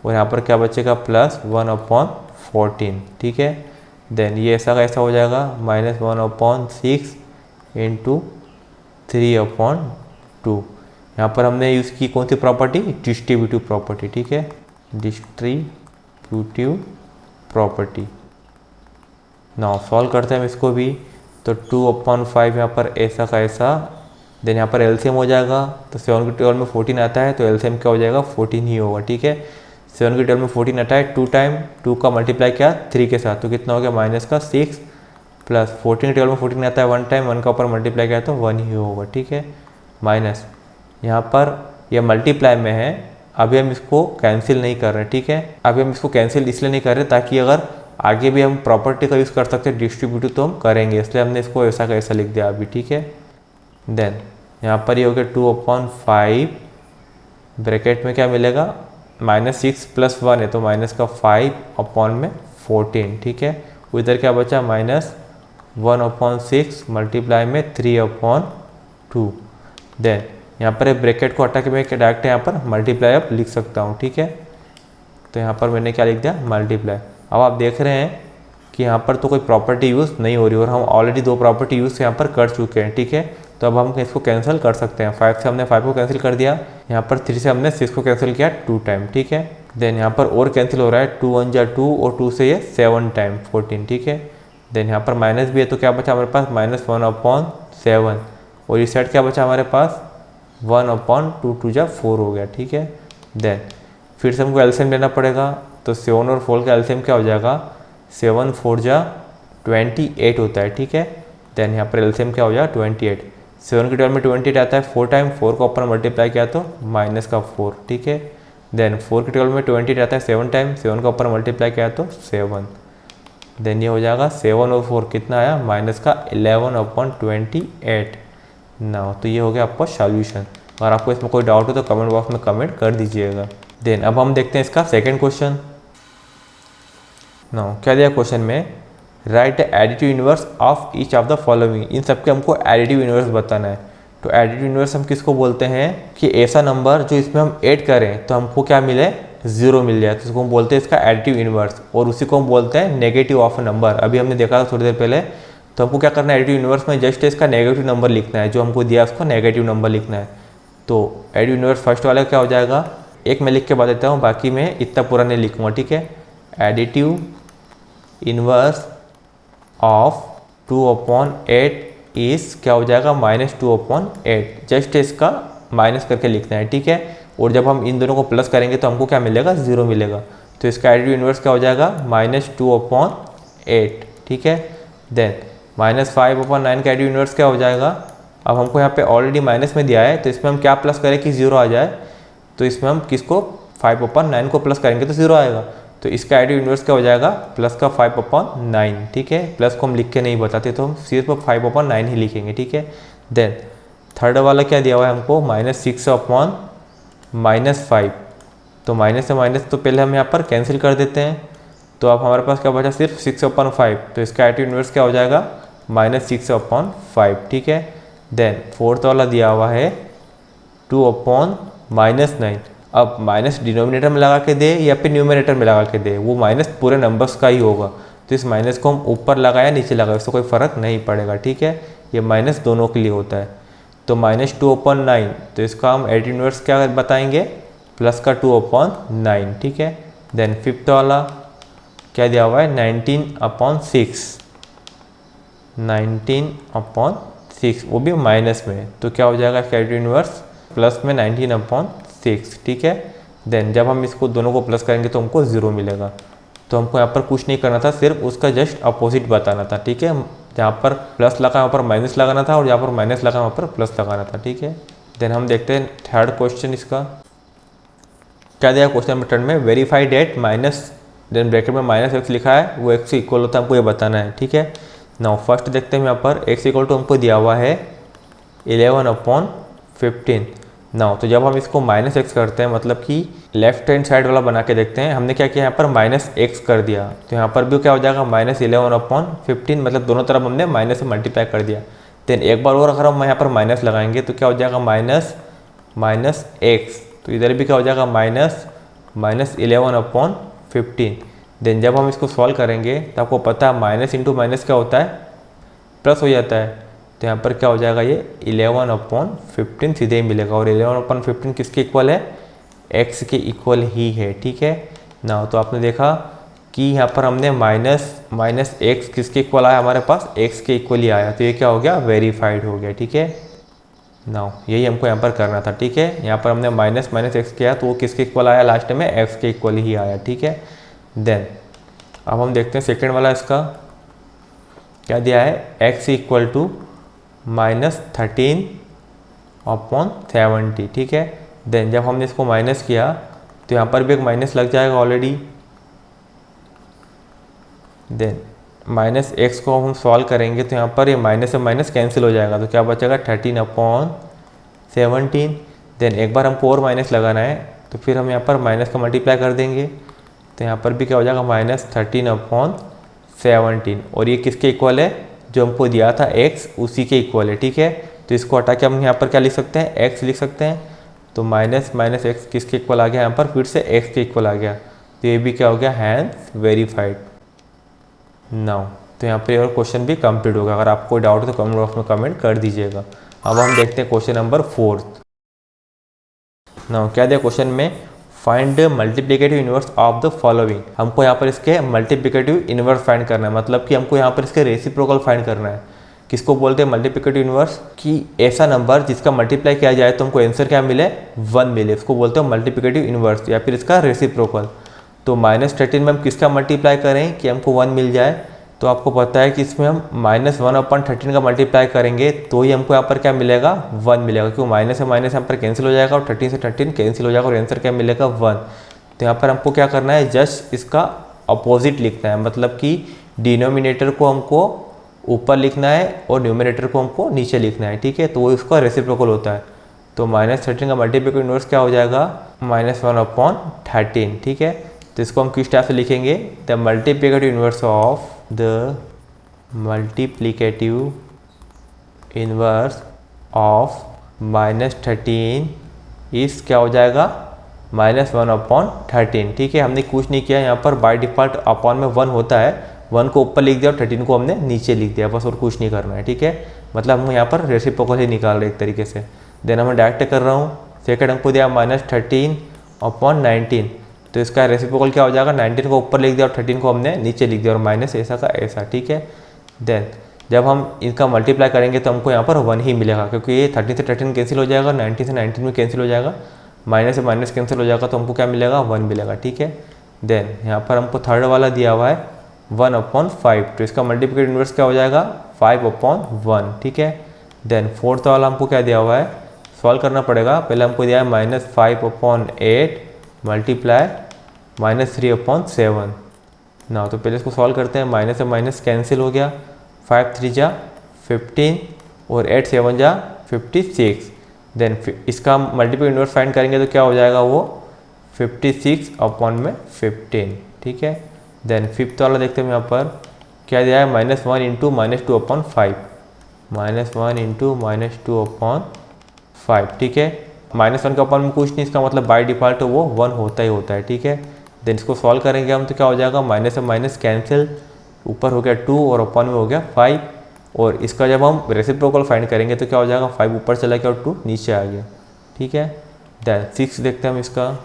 और यहाँ पर क्या बचेगा प्लस 1/14। ठीक है, देन ये ऐसा का ऐसा हो जाएगा, -1/6 इंटू 3/2। यहाँ पर हमने यूज़ की कौन सी प्रॉपर्टी, डिस्ट्रीब्यूटिव प्रॉपर्टी। ठीक है, डिस्ट्रीब्यूटिव प्रॉपर्टी। ना सॉल्व करते हैं हम इसको भी, तो 2/5 यहाँ पर ऐसा का ऐसा, देन यहाँ पर एलसीएम हो जाएगा, तो 7 की टेबल में 14 आता है, तो एलसीएम क्या हो जाएगा 14 ही होगा। ठीक है, 7 की टेबल में 14 आता है 2 टाइम, 2 का मल्टीप्लाई क्या 3 के साथ, तो कितना हो गया -6, प्लस 14 की टेबल में 14 आता है 1 टाइम, 1 का ऊपर मल्टीप्लाई किया तो 1 ही होगा। ठीक है, माइनस यहाँ पर यह मल्टीप्लाई में है, अभी हम इसको कैंसिल नहीं कर रहे। ठीक है, अभी हम इसको कैंसिल इसलिए नहीं कर रहे ताकि अगर आगे भी हम प्रॉपर्टी का यूज़ कर सकते हैं डिस्ट्रीब्यूटिव, तो हम करेंगे, इसलिए हमने इसको ऐसा का ऐसा लिख दिया अभी। ठीक है, देन यहाँ पर ये हो गया 2/5, ब्रैकेट में क्या मिलेगा -6 प्लस 1 है तो -5/14। ठीक है, उधर क्या बचा -1/6 मल्टीप्लाई में 3/2। देन यहाँ पर ब्रैकेट को हटा के मैं डायरेक्ट यहाँ पर मल्टीप्लाई अब लिख सकता हूँ। ठीक है, तो यहाँ पर मैंने क्या लिख दिया मल्टीप्लाई। अब आप देख रहे हैं कि यहाँ पर तो कोई प्रॉपर्टी यूज़ नहीं हो रही और हम ऑलरेडी 2 प्रॉपर्टी यूज़ यहाँ पर कर चुके हैं। ठीक है, तो अब हम इसको कैंसिल कर सकते हैं। 5 से हमने 5 को कैंसिल कर दिया, यहाँ पर 3 से हमने 6 को कैंसिल किया 2 टाइम। ठीक है, देन यहाँ पर और कैंसिल हो रहा है, 2 1 जा 2 और 2 से ये 7 टाइम 14। ठीक है, देन यहाँ पर माइनस भी है तो क्या बचा हमारे पास -1/7, और इस साइड क्या बचा हमारे पास 1/2, 2 जा 4 हो गया। ठीक है, देन फिर से हमको एलसीएम लेना पड़ेगा, तो 7 और 4 का एलसीएम क्या हो जाएगा 7 4 जा 28 होता है। ठीक है, देन यहाँ पर एलसीएम क्या हो जाएगा 28। 7 की टेबल में 28 आता है 4 टाइम, 4 को ऊपर मल्टीप्लाई किया तो -4। ठीक है, देन 4 की टेबल में 28 आता है 7 टाइम, 7 का ऊपर मल्टीप्लाई किया तो 7। देन ये हो जाएगा 7 और 4 कितना आया -11/28 ना। तो ये हो गया आपका सॉल्यूशन। अगर आपको इसमें कोई डाउट हो तो कमेंट बॉक्स में कमेंट कर दीजिएगा। देन अब हम देखते हैं इसका सेकंड क्वेश्चन। ना क्या दिया क्वेश्चन में, write additive inverse of each of the following. इन सबके हमको एडिटिव इनवर्स बताना है। तो एडिटिव इनवर्स हम किसको बोलते हैं कि ऐसा नंबर जो इसमें हम ऐड करें तो हमको क्या मिले 0 मिल जाए, तो इसको हम बोलते हैं इसका एडिटिव इनवर्स, और उसी को हम बोलते हैं नेगेटिव ऑफ नंबर। अभी हमने देखा था थोड़ी देर पहले, तो हमको क्या करना है, एडिटिव यूनिवर्स में जस्ट इसका नेगेटिव नंबर लिखना है, जो हमको दिया उसको नेगेटिव नंबर लिखना है। तो एडिटिव यूनिवर्स फर्स्ट वाला क्या हो जाएगा, एक मैं लिख के बता देता हूँ, बाकी मैं इतना पूरा नहीं लिखूँगा, ठीक है। एडिटिव इनवर्स ऑफ 2/8 इस क्या हो जाएगा, -2/8। जस्ट इसका माइनस करके लिखना है, ठीक है। और जब हम इन दोनों को प्लस करेंगे तो हमको क्या मिलेगा, 0 मिलेगा। तो इसका एडिटिव इनवर्स क्या हो जाएगा, -2/8, ठीक है। देन -5/9 का एडिटिव इनवर्स क्या हो जाएगा। अब हमको यहाँ पे ऑलरेडी माइनस में दिया है, तो इसमें हम क्या प्लस करें कि 0 आ जाए। तो इसमें हम किसको, 5/9 को प्लस करेंगे तो 0 आएगा। तो इसका एडिटिव इनवर्स क्या हो जाएगा, प्लस का 5/9, ठीक है। प्लस को हम लिख के नहीं बताते, तो हम सिर्फ 5/9 ही लिखेंगे, ठीक है। देन थर्ड वाला क्या दिया हुआ है हमको, -6/-5। तो माइनस से माइनस तो पहले हम यहाँ पर कैंसिल कर देते हैं। तो अब हमारे पास क्या बचा, सिर्फ 6/5। तो इसका एडिटिव इनवर्स क्या हो जाएगा, -6/5, ठीक है। देन फोर्थ वाला दिया हुआ है 2/-9। अब माइनस डिनोमिनेटर में लगा के दे या फिर न्यूमरेटर में लगा के दे, वो माइनस पूरे नंबर्स का ही होगा। तो इस माइनस को हम ऊपर लगाया नीचे लगाया, इससे कोई फ़र्क नहीं पड़ेगा, ठीक है। ये माइनस दोनों के लिए होता है। तो -2/9, तो इसका हम एडिटिव इनवर्स क्या बताएंगे, प्लस का 2/9, ठीक है। देन फिफ्थ वाला क्या दिया हुआ है, 19/6, 19/6, वो भी माइनस में। तो क्या हो जाएगा इसका एडिटिव इनवर्स, प्लस में 19/6, ठीक है। देन जब हम इसको दोनों को प्लस करेंगे तो हमको 0 मिलेगा। तो हमको यहाँ पर कुछ नहीं करना था, सिर्फ उसका जस्ट अपोजिट बताना था, ठीक है। जहाँ पर प्लस लगा वहाँ पर माइनस लगाना था, और जहाँ पर माइनस लगा वहाँ पर प्लस लगाना था, ठीक है। देन हम देखते हैं थर्ड क्वेश्चन, इसका क्या दिया क्वेश्चन नंबर 10 में, verify that minus, then bracket में -x लिखा है, वो x से इक्वल होता है, हमको ये बताना है, ठीक है। नाउ फर्स्ट देखते हैं यहाँ पर x इक्वल टू हमको दिया हुआ है 11/15। नाउ तो जब हम इसको -x करते हैं, मतलब कि लेफ्ट हैंड साइड वाला बना के देखते हैं, हमने क्या किया यहाँ पर -x कर दिया, तो यहाँ पर भी क्या हो जाएगा, -11/15, मतलब दोनों तरफ हमने माइनस से मल्टीप्लाई कर दिया। देन एक बार और अगर हम यहाँ पर माइनस लगाएंगे तो क्या हो जाएगा, -x, तो इधर भी क्या हो जाएगा, -11/15। देन जब हम इसको सॉल्व करेंगे तो आपको पता है माइनस इंटू माइनस क्या होता है, प्लस हो जाता है। तो यहाँ पर क्या हो जाएगा, ये 11/15 सीधे ही मिलेगा। और 11/15 किसके इक्वल है, x के इक्वल ही है, ठीक है ना। तो आपने देखा कि यहाँ पर हमने माइनस x किसके इक्वल आया, हमारे पास x के इक्वल ही आया। तो ये क्या हो गया, वेरीफाइड हो गया, ठीक है ना। यही हमको यहाँ पर करना था, ठीक है। यहाँ पर हमने माइनस x किया तो वो किसके इक्वल आया, लास्ट में x के इक्वल ही आया, ठीक है। देन अब हम देखते हैं सेकेंड वाला, इसका क्या दिया है, x इक्वल टू -13/70, ठीक है। देन जब हमने इसको माइनस किया तो यहाँ पर भी एक माइनस लग जाएगा ऑलरेडी। देन -x को हम सॉल्व करेंगे तो यहाँ पर ये माइनस से माइनस कैंसिल हो जाएगा, तो क्या बचेगा 13/17। देन एक बार हमको और माइनस लगाना है, तो फिर हम यहाँ पर माइनस का मल्टीप्लाई कर देंगे, तो यहाँ पर भी क्या हो जाएगा, -13/17। और ये किसके इक्वल है, जो हमको दिया था x, उसी के इक्वल है, ठीक है। तो इसको हटा के हम यहाँ पर क्या लिख सकते हैं, x लिख सकते हैं। तो माइनस x किसके इक्वल आ गया, यहाँ पर फिर से x के इक्वल आ गया। तो ये भी क्या हो गया, हैंस वेरीफाइड नाउ। तो यहाँ पर और क्वेश्चन भी कंप्लीट होगा। अगर आपको डाउट है तो कमेंट बॉक्स में कमेंट कर दीजिएगा। अब हम देखते हैं क्वेश्चन नंबर 4। नाउ क्या दिया क्वेश्चन में, find multiplicative inverse of the following. हमको यहाँ पर इसके मल्टीप्लिकेटिव इनवर्स फाइंड करना है, मतलब कि हमको यहाँ पर इसके रेसिप्रोकल फाइंड करना है। किसको बोलते हैं मल्टीप्लिकेटिव इनवर्स, कि ऐसा नंबर जिसका मल्टीप्लाई किया जाए तो हमको आंसर क्या मिले, 1 मिले, इसको बोलते हैं मल्टीप्लिकेटिव इनवर्स, या फिर इसका रेसिप्रोकल। तो -13 में हम किसका मल्टीप्लाई करें कि हमको 1 मिल जाए, तो आपको पता है कि इसमें हम -1/13 का मल्टीप्लाई करेंगे तो ही हमको यहाँ पर क्या मिलेगा, 1 मिलेगा, क्योंकि माइनस से माइनस यहाँ पर कैंसिल हो जाएगा और 13 से 13 कैंसिल हो जाएगा और आंसर क्या मिलेगा, 1। तो यहाँ पर हमको क्या करना है, जस्ट इसका अपोजिट लिखना है, मतलब कि डिनोमिनेटर को हमको ऊपर लिखना है और न्यूमरेटर को हमको नीचे लिखना है, ठीक है। तो वो इसका रेसिप्रोकल होता है। तो -13 का मल्टीप्लिकेटिव इनवर्स क्या हो जाएगा, -1/13, ठीक है। तो इसको हम किस टाइप से लिखेंगे, the multiplicative inverse of the multiplicative inverse of -13 इस क्या हो जाएगा, -1/13, ठीक है। हमने कुछ नहीं किया, यहाँ पर बाय डिफ़ॉल्ट अपॉन में 1 होता है, 1 को ऊपर लिख दिया और 13 को हमने नीचे लिख दिया, बस और कुछ नहीं करना है, ठीक है। मतलब हम यहाँ पर रेसिप्रोकल ही निकाल रहे हैं एक तरीके से। देन मैं डायरेक्ट कर रहा हूँ, सेकंड हमको दिया -13/19, तो इसका रेसिप्रोकल क्या हो जाएगा, 19 को ऊपर लिख दिया और 13 को हमने नीचे लिख दिया और माइनस ऐसा का ऐसा, ठीक है। देन जब हम इनका मल्टीप्लाई करेंगे तो हमको यहाँ पर 1 ही मिलेगा, क्योंकि ये 13 से 13 कैंसिल हो जाएगा, 19 से 19 में कैंसिल हो जाएगा, माइनस से माइनस कैंसिल हो जाएगा, तो हमको क्या मिलेगा, 1 मिलेगा, ठीक है। देन यहाँ पर हमको थर्ड वाला दिया हुआ है 1/5, तो इसका मल्टीप्लिकेटिव इनवर्स क्या हो जाएगा, 5/1, ठीक है। देन फोर्थ वाला हमको क्या दिया हुआ है, सॉल्व करना पड़ेगा। पहले हमको दिया है -5/8 मल्टीप्लाई -3/7 ना, तो पहले इसको सॉल्व करते हैं। माइनस से माइनस कैंसिल हो गया, 5 3 जा 15 और 8 7 जा 56। देन इसका मल्टीपल इनवर्स फाइंड करेंगे तो क्या हो जाएगा, वो 56/15, ठीक है। देन फिफ्थ वाला देखते हैं यहाँ पर क्या दिया है, -1 × -2/5, -1 × -2/5, ठीक है। -1 के अपन में कुछ नहीं, इसका मतलब बाय डिफ़ॉल्ट वो 1 होता ही होता है, ठीक है। देन इसको सॉल्व करेंगे हम तो क्या हो जाएगा, माइनस से माइनस कैंसिल, ऊपर हो गया 2 और अपन में हो गया 5, और इसका जब हम रेसिप्रोकल फाइंड करेंगे तो क्या हो जाएगा, 5 ऊपर चला गया और 2 नीचे आ गया, ठीक है। देन 6 देखते हैं हम, इसका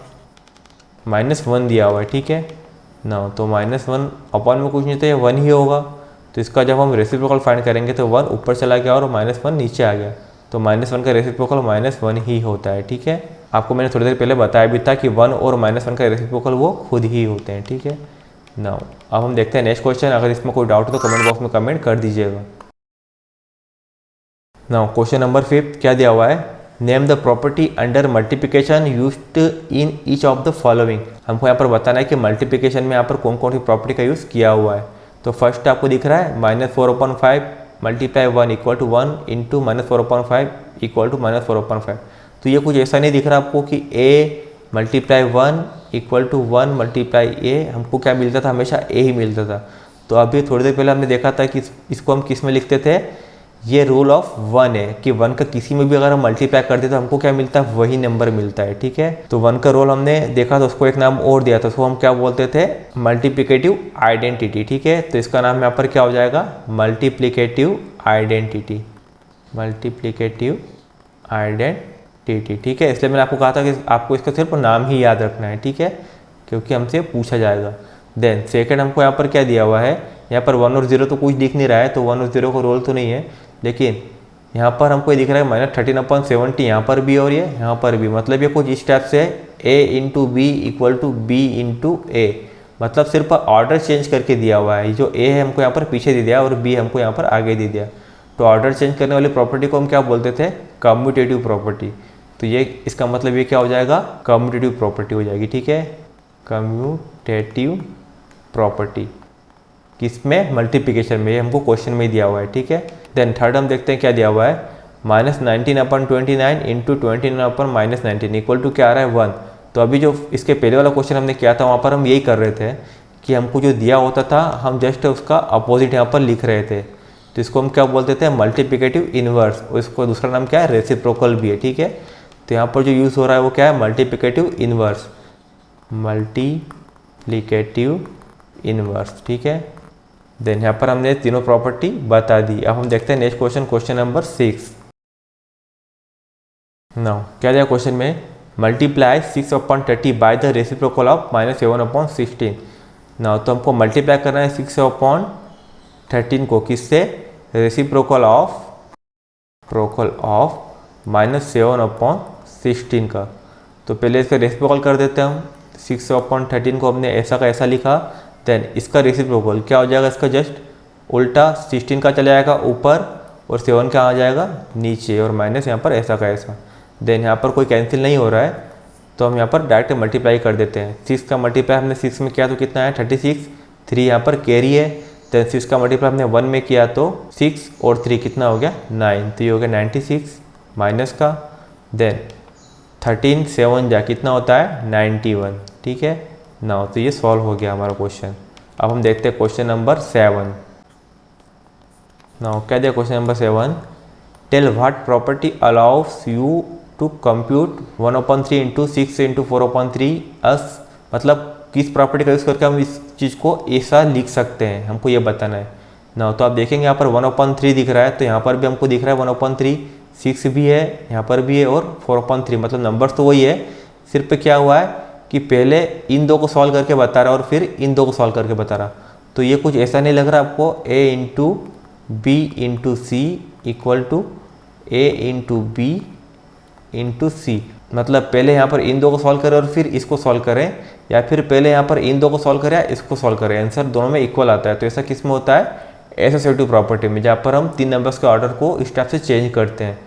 -1 दिया हुआ है, ठीक है ना, तो -1 अपन में कुछ नहीं तो ये 1 ही होगा, तो इसका जब हम रेसिप्रोकल फाइंड करेंगे तो 1 ऊपर चला गया और -1 नीचे आ गया, तो -1 का रेसिप्रोकल -1 ही होता है, ठीक है। आपको मैंने थोड़ी देर पहले बताया भी था कि 1 और -1 का रेसिप्रोकल वो खुद ही होते हैं, ठीक है। नाउ अब हम देखते हैं नेक्स्ट क्वेश्चन। अगर इसमें कोई डाउट हो तो कमेंट बॉक्स में कमेंट कर दीजिएगा। नाउ क्वेश्चन नंबर 5 क्या दिया हुआ है, name the property under multiplication used in each of the following. हमको यहाँ पर बताना है कि मल्टीप्लिकेशन में यहाँ पर कौन कौन सी प्रॉपर्टी का यूज़ किया हुआ है। तो फर्स्ट आपको दिख रहा है -4/5 मल्टीप्लाई 1 = 1 इंटू -4/5 = -4/5। तो ये कुछ ऐसा नहीं दिख रहा आपको कि a × 1 = 1 मल्टीप्लाई a, हमको क्या मिलता था, हमेशा a ही मिलता था। तो अभी थोड़ी देर पहले हमने देखा था कि इसको हम किस में लिखते थे, ये रूल ऑफ 1 है कि 1 का किसी में भी अगर हम मल्टीप्लाई करते तो हमको क्या मिलता है, वही नंबर मिलता है, ठीक है। तो 1 का रोल हमने देखा तो उसको एक नाम और दिया था, उसको हम क्या बोलते थे, मल्टीप्लिकेटिव आइडेंटिटी, ठीक है। तो इसका नाम यहाँ पर क्या हो जाएगा, मल्टीप्लिकेटिव आइडेंटिटी, मल्टीप्लिकेटिव आइडेंटिटी, ठीक है। इसलिए मैंने आपको कहा था कि आपको इसका सिर्फ नाम ही याद रखना है, ठीक है, क्योंकि हमसे पूछा जाएगा। देन सेकंड हमको यहाँ पर क्या दिया हुआ है, यहाँ पर 1 और 0 तो कुछ दिख नहीं रहा है, तो 1 और 0 का रोल तो नहीं है, लेकिन यहाँ पर हमको ये दिख रहा है -13/70, यहाँ पर भी और ये यहाँ पर भी, मतलब ये कुछ इस टाइप से a × b = b × a, मतलब सिर्फ ऑर्डर चेंज करके दिया हुआ है। जो a है हमको यहाँ पर पीछे दे दिया और b हमको यहाँ पर आगे दे दिया। तो ऑर्डर चेंज करने वाली प्रॉपर्टी को हम क्या बोलते थे, कम्यूटेटिव प्रॉपर्टी। तो ये इसका मतलब ये क्या हो जाएगा, कम्यूटेटिव प्रॉपर्टी हो जाएगी, ठीक है, कम्यूटेटिव प्रॉपर्टी। किसमें, मल्टीप्लिकेशन में, ये हमको क्वेश्चन में ही दिया हुआ है, ठीक है। देन थर्ड हम देखते हैं क्या दिया हुआ है, -19/29 इंटू 29/-19 इक्वल टू क्या आ रहा है, 1। तो अभी जो इसके पहले वाला क्वेश्चन हमने किया था वहाँ पर हम यही कर रहे थे कि हमको जो दिया होता था हम जस्ट उसका अपोजिट यहाँ पर लिख रहे थे। तो इसको हम क्या बोलते थे, मल्टीप्लिकेटिव इनवर्स, और इसको दूसरा नाम क्या है, रेसिप्रोकल भी है, ठीक है। तो यहाँ पर जो यूज़ हो रहा है वो क्या है, मल्टीप्लिकेटिव इनवर्स, मल्टीप्लिकेटिव इनवर्स, ठीक है। देन यहाँ पर हमने तीनों प्रॉपर्टी बता दी। अब हम देखते हैं next question, question number 6। Now क्या दिया क्वेश्चन में, multiply 6/30 by the reciprocal of -7/16। Now तो हमको मल्टीप्लाई करना है 6/13 को किससे, रेसिप्रोकल ऑफ -7/16 का। तो पहले इसका रेसिप्रोकल कर देते हैं हम, 6/13 को हमने ऐसा का ऐसा लिखा, देन इसका रेसिप्रोकल क्या हो जाएगा, इसका जस्ट उल्टा 16 का चला जाएगा ऊपर और 7 का आ जाएगा नीचे, और माइनस यहाँ पर ऐसा का ऐसा। देन यहाँ पर कोई कैंसिल नहीं हो रहा है तो हम यहाँ पर डायरेक्ट मल्टीप्लाई कर देते हैं। 6 का मल्टीप्लाई हमने 6 में किया तो कितना है, 36, 3 यहाँ पर कैरी है। देन 6 का मल्टीप्लाई हमने 1 में किया तो 6 और 3 कितना हो गया, 9, तो ये हो गया 96 माइनस का। देन 13 7 जा कितना होता है, 91, ठीक है ना। तो ये सॉल्व हो गया हमारा क्वेश्चन। अब हम देखते हैं क्वेश्चन नंबर 7। नाउ क्या दिया question number 7, tell what property allows you to compute 1/3 into 6 into 4/3 us, मतलब किस प्रॉपर्टी का यूज़ करके हम इस चीज़ को ऐसा लिख सकते हैं, हमको ये बताना है ना। तो आप देखेंगे यहाँ पर 1/3 दिख रहा है, तो यहाँ पर भी हमको दिख रहा है 1/3, 6 भी है, यहाँ पर भी है और 4/3, मतलब नंबर्स तो वही है, सिर्फ क्या हुआ है कि पहले इन दो को सॉल्व करके बता रहा और फिर इन दो को सॉल्व करके बता रहा। तो ये कुछ ऐसा नहीं लग रहा आपको a into b into c equal to a into b into c, मतलब पहले यहाँ पर इन दो को सॉल्व करें और फिर इसको सॉल्व करें, या फिर पहले यहाँ पर इन दो को सॉल्व करें या इसको सॉल्व करें, आंसर दोनों में इक्वल आता है। तो ऐसा किस में होता है, एसोसिएटिव प्रॉपर्टी में, जहाँ पर हम 3 नंबर्स के ऑर्डर को इस टाइप से चेंज करते हैं।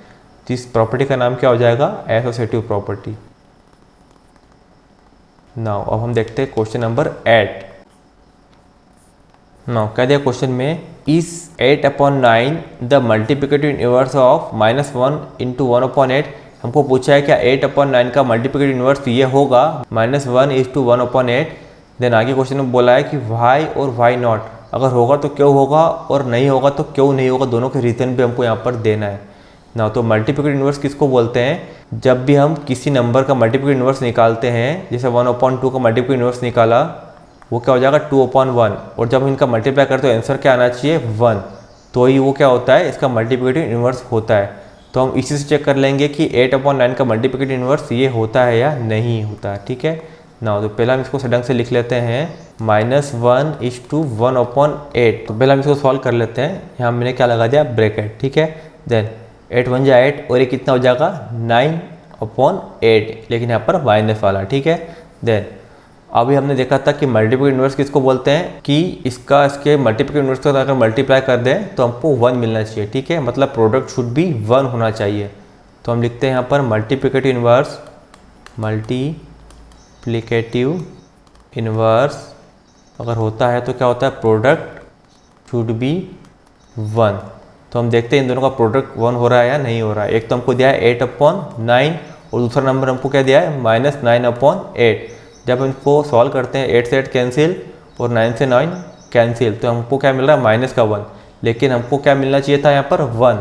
तो इस प्रॉपर्टी का नाम क्या हो जाएगा, एसोसिएटिव प्रॉपर्टी। नाउ अब हम देखते हैं क्वेश्चन नंबर 8। नाउ कह दिया क्वेश्चन में, इस 8/9 the multiplicative inverse of -1 into 1/8। हमको पूछा है क्या 8/9 का मल्टीप्लिकेटिव इनवर्स ये होगा -1:1/8। देन आगे क्वेश्चन में बोला है कि वाई और वाई नॉट, अगर होगा तो क्यों होगा और नहीं होगा तो क्यों नहीं होगा, दोनों के रीज़न भी हमको यहाँ पर देना है ना। तो मल्टीप्लिकेटिव इनवर्स किसको बोलते हैं, जब भी हम किसी नंबर का मल्टीप्लिकेटिव इनवर्स निकालते हैं, जैसे 1/2 का मल्टीप्लिकेटिव इनवर्स निकाला, वो क्या हो जाएगा 2/1, और जब हम इनका मल्टीप्लाई करते हैं आंसर क्या आना चाहिए 1, तो ही वो क्या होता है, इसका मल्टीप्लिकेटिव इनवर्स होता है। तो हम इसी से चेक कर लेंगे कि 8/9 का मल्टीप्लिकेटिव इनवर्स ये होता है या नहीं होता है, ठीक है ना। तो पहला हम इसको ढंग से लिख लेते हैं, -1:1/8। तो पहले हम इसको सॉल्व कर लेते हैं, यहाँ मैंने क्या लगा दिया, ब्रैकेट, ठीक है। देन 8 1 जा 8 और ये कितना हो जाएगा 9/8, लेकिन यहाँ पर माइनस वाला, ठीक है। देन अभी हमने देखा था कि मल्टीप्लिकेटिव इनवर्स किसको बोलते हैं, कि इसके मल्टीप्लिकेटिव इनवर्स को अगर मल्टीप्लाई कर दें तो हमको 1 मिलना चाहिए, ठीक है, मतलब प्रोडक्ट शुड बी 1 होना चाहिए। तो हम लिखते हैं यहाँ पर मल्टीप्लिकेटिव इनवर्स अगर होता है तो क्या होता है, प्रोडक्ट शुड बी 1। तो हम देखते हैं इन दोनों का प्रोडक्ट 1 हो रहा है या नहीं हो रहा है। एक तो हमको दिया है 8/9 और दूसरा नंबर हमको क्या दिया है -9/8। जब हम इनको सॉल्व करते हैं 8 से 8 कैंसिल और 9 से 9 कैंसिल, तो हमको क्या मिल रहा है -1, लेकिन हमको क्या मिलना चाहिए था यहाँ पर 1,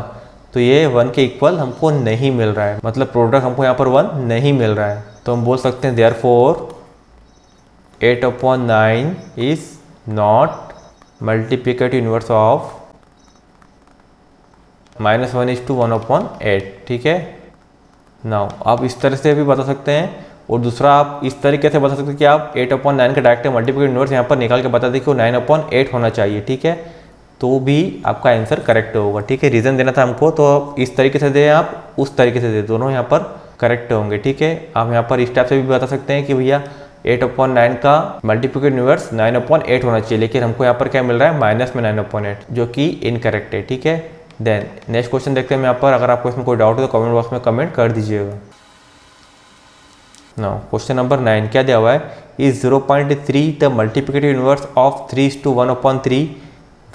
तो ये 1 के इक्वल हमको नहीं मिल रहा है, मतलब प्रोडक्ट हमको यहाँ पर 1 नहीं मिल रहा है। तो हम बोल सकते हैं therefore 8/9 is not multiplicative inverse of -1:1/8, ठीक है। नाउ आप इस तरह से भी बता सकते हैं, और दूसरा आप इस तरीके से बता सकते हैं कि आप 8/9 का डायरेक्ट मल्टीप्लिकेटिव इनवर्स यहाँ पर निकाल के बता दें कि वो 9/8 होना चाहिए, ठीक है, तो भी आपका आंसर करेक्ट होगा, ठीक है। रीज़न देना था हमको, तो इस तरीके से दें आप, उस तरीके से दें, दोनों यहाँ पर करेक्ट होंगे, ठीक है। आप यहाँ पर इस टाइप से भी बता सकते हैं कि भैया 8/9 का मल्टीप्लिकेटिव इनवर्स 9/8 होना चाहिए, लेकिन हमको यहाँ पर क्या मिल रहा है -9/8, जो कि इनकरेक्ट है, ठीक है। देन नेक्स्ट क्वेश्चन देखते हैं यहाँ पर, अगर आपको इसमें कोई डाउट हो तो कमेंट बॉक्स में कमेंट कर दीजिएगा। नाउ क्वेश्चन नंबर 9 क्या दिया हुआ है, is 0.3 the multiplicative inverse of 3:1/3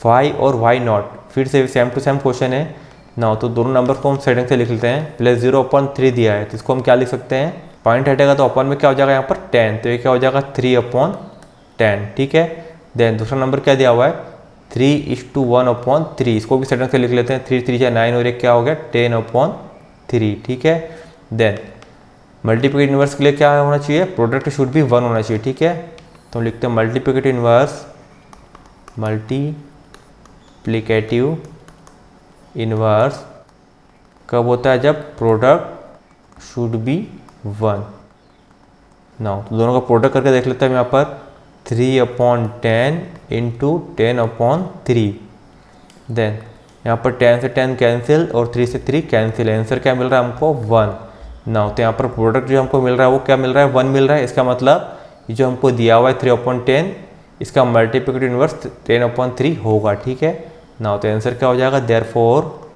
why और वाई नॉट। फिर से सेम टू सेम क्वेश्चन है ना। तो दोनों नंबर को हम सेटिंग से लिख लेते हैं, प्लस 0/3 दिया है तो इसको हम क्या लिख सकते हैं, पॉइंट हटेगा तो अपन में क्या हो जाएगा यहाँ पर 10, तो ये क्या हो जाएगा 3/10, ठीक है। देन दूसरा नंबर क्या दिया हुआ है 3:1/3, इसको भी सेटिंग से लिख लेते हैं, 3 3 या 9 और एक क्या हो गया 10/3, ठीक है। देन मल्टीप्लिकेटिव इनवर्स के लिए क्या होना चाहिए, प्रोडक्ट शुड भी 1 होना चाहिए, ठीक है। तो हम लिखते हैं मल्टीप्लिकेटिव इनवर्स कब होता है, जब प्रोडक्ट शुड बी 1। नाउ तो दोनों का प्रोडक्ट करके देख लेते हैं यहाँ पर 3/10 इंटू 10/3। देन यहाँ पर 10 से 10 कैंसिल और 3 से 3 कैंसिल, आंसर क्या मिल रहा है हमको 1। नाउ तो यहाँ पर प्रोडक्ट जो हमको मिल रहा है वो क्या मिल रहा है 1 मिल रहा है, इसका मतलब ये जो हमको दिया हुआ है 3/10 इसका मल्टीप्लिकेटिव इनवर्स 10/3 होगा, ठीक है। नाउ तो आंसर क्या हो जाएगा, therefore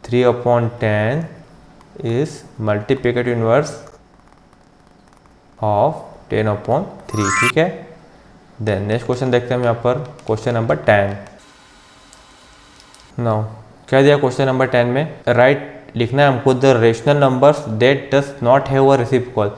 3/10 is multiplicative inverse of 10/3, ठीक है। देन नेक्स्ट क्वेश्चन देखते हैं हम यहाँ पर, क्वेश्चन नंबर 10। नाउ क्या दिया क्वेश्चन नंबर 10 में, राइट लिखना है हमको, the rational numbers that does not have a reciprocal.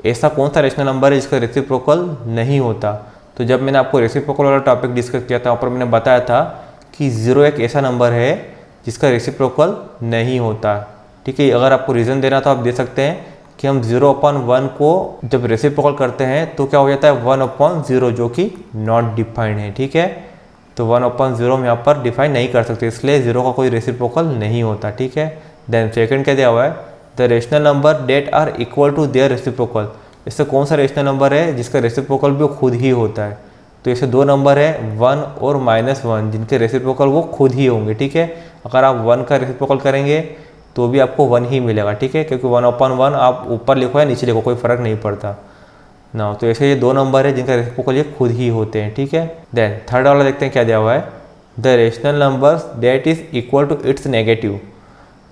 ऐसा कौन सा रेशनल नंबर है जिसका रेसिप्रोकल नहीं होता। तो जब मैंने आपको रेसिप्रोकल वाला टॉपिक डिस्कस किया था, वहाँ पर मैंने बताया था कि 0 एक ऐसा नंबर है जिसका रेसिप्रोकल नहीं होता, ठीक है। अगर आपको रीज़न देना तो आप दे सकते हैं कि हम 0/1 को जब रेसिप्रोकल करते हैं तो क्या हो जाता है 1/0 जो कि नॉट डिफाइंड है, ठीक है। तो 1/0 हम यहाँ पर डिफाइन नहीं कर सकते, इसलिए 0 का कोई रेसिप्रोकल नहीं होता, ठीक है। देन सेकंड क्या दिया हुआ है, the rational number that are equal to their reciprocal. इससे कौन सा रेशनल नंबर है जिसका रेसिप्रोकल भी खुद ही होता है। तो ऐसे दो नंबर है 1 और -1 जिनके रेसिप्रोकल वो खुद ही होंगे, ठीक है। अगर आप 1 का रेसिप्रोकल करेंगे तो भी आपको 1 ही मिलेगा, ठीक है, क्योंकि 1/1 आप ऊपर लिखो या नीचे लिखो कोई फ़र्क नहीं पड़ता ना। तो ऐसे ये दो नंबर है जिनका रेसिप्रोकल ये खुद ही होते हैं, ठीक है। देन थर्ड वाला देखते हैं क्या दिया हुआ है, the rational numbers that is equal to its negative.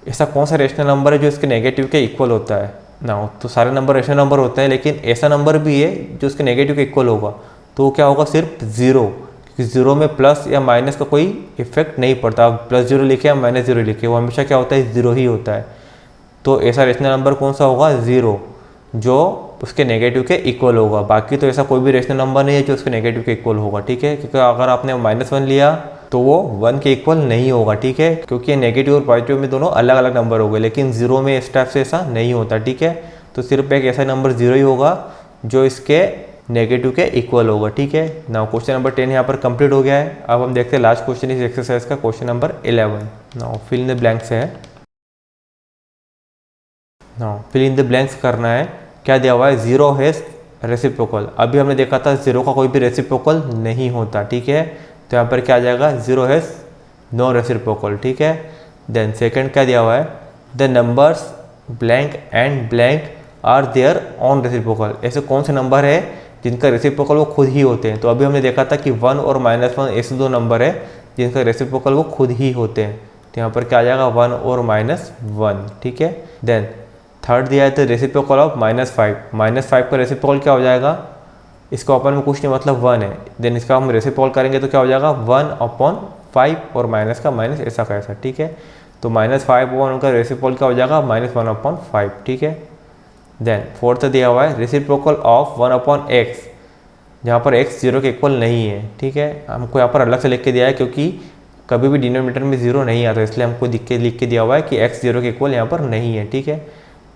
ऐसा कौन सा रेशनल नंबर है जो इसके नेगेटिव के इक्वल होता है ना। तो सारे नंबर रेशनल नंबर होते हैं, लेकिन ऐसा नंबर भी है जो इसके नेगेटिव के इक्वल होगा। तो क्या होगा, सिर्फ 0, क्योंकि 0 में प्लस या माइनस का कोई इफेक्ट नहीं पड़ता। आप +0 लिखे या -0 लिखे, वो हमेशा क्या होता है 0 ही होता है। तो ऐसा रेशनल नंबर कौन सा होगा, 0, जो उसके नेगेटिव के इक्वल होगा। बाकी तो ऐसा कोई भी रेशनल नंबर नहीं है जो उसके नेगेटिव के इक्वल होगा, ठीक है। क्योंकि अगर आपने -1 लिया तो वो 1 के इक्वल नहीं होगा, ठीक है, क्योंकि नेगेटिव और पॉजिटिव में दोनों अलग अलग नंबर हो गए। लेकिन 0 में इस टाइप से ऐसा नहीं होता, ठीक है। तो सिर्फ एक ऐसा नंबर 0 ही होगा जो इसके नेगेटिव के इक्वल होगा, ठीक है ना। क्वेश्चन नंबर 10 यहाँ पर कंप्लीट हो गया है। अब हम देखते हैं लास्ट क्वेश्चन इस एक्सरसाइज का, question number 11। Now fill in the blanks है। Now fill in the blanks करना है। क्या दिया हुआ है, 0 हैज रेसिप्रोकल। अभी हमने देखा था 0 का कोई भी रेसिप्रोकल नहीं होता, ठीक है। तो यहाँ पर क्या आ जाएगा, 0 हैज नो रेसिप्रोकल, ठीक है। देन सेकंड क्या दिया हुआ है, the numbers blank and blank are their own reciprocal. ऐसे कौन से नंबर है जिनका रेसिप्रोकल वो खुद ही होते हैं। तो अभी हमने देखा था कि 1 और -1 ऐसे दो नंबर है जिनका रेसिप्रोकल वो खुद ही होते हैं। तो यहाँ पर क्या आ जाएगा, 1 और -1, ठीक है। देन थर्ड दिया है तो रेसिप्रोकल ऑफ -5। -5 का रेसिप्रोकल क्या हो जाएगा, इसका ओपन में कुछ नहीं मतलब 1 है। देन इसका हम रेसिप्रोकल करेंगे तो क्या हो जाएगा, 1/5 और माइनस का माइनस ऐसा का ऐसा, ठीक है। तो -5/1 का रेसिप्रोकल क्या हो जाएगा, -1/5, ठीक है। देन फोर्थ दिया हुआ है रेसिप्रोकल ऑफ 1/x, जहाँ पर x 0 के इक्वल नहीं है, ठीक है। हमको यहाँ पर अलग से लिख के दिया है क्योंकि कभी भी डिनोमिनेटर में 0 नहीं आता, इसलिए हमको लिख के दिया हुआ है कि x 0 के इक्वल यहाँ पर नहीं है, ठीक है।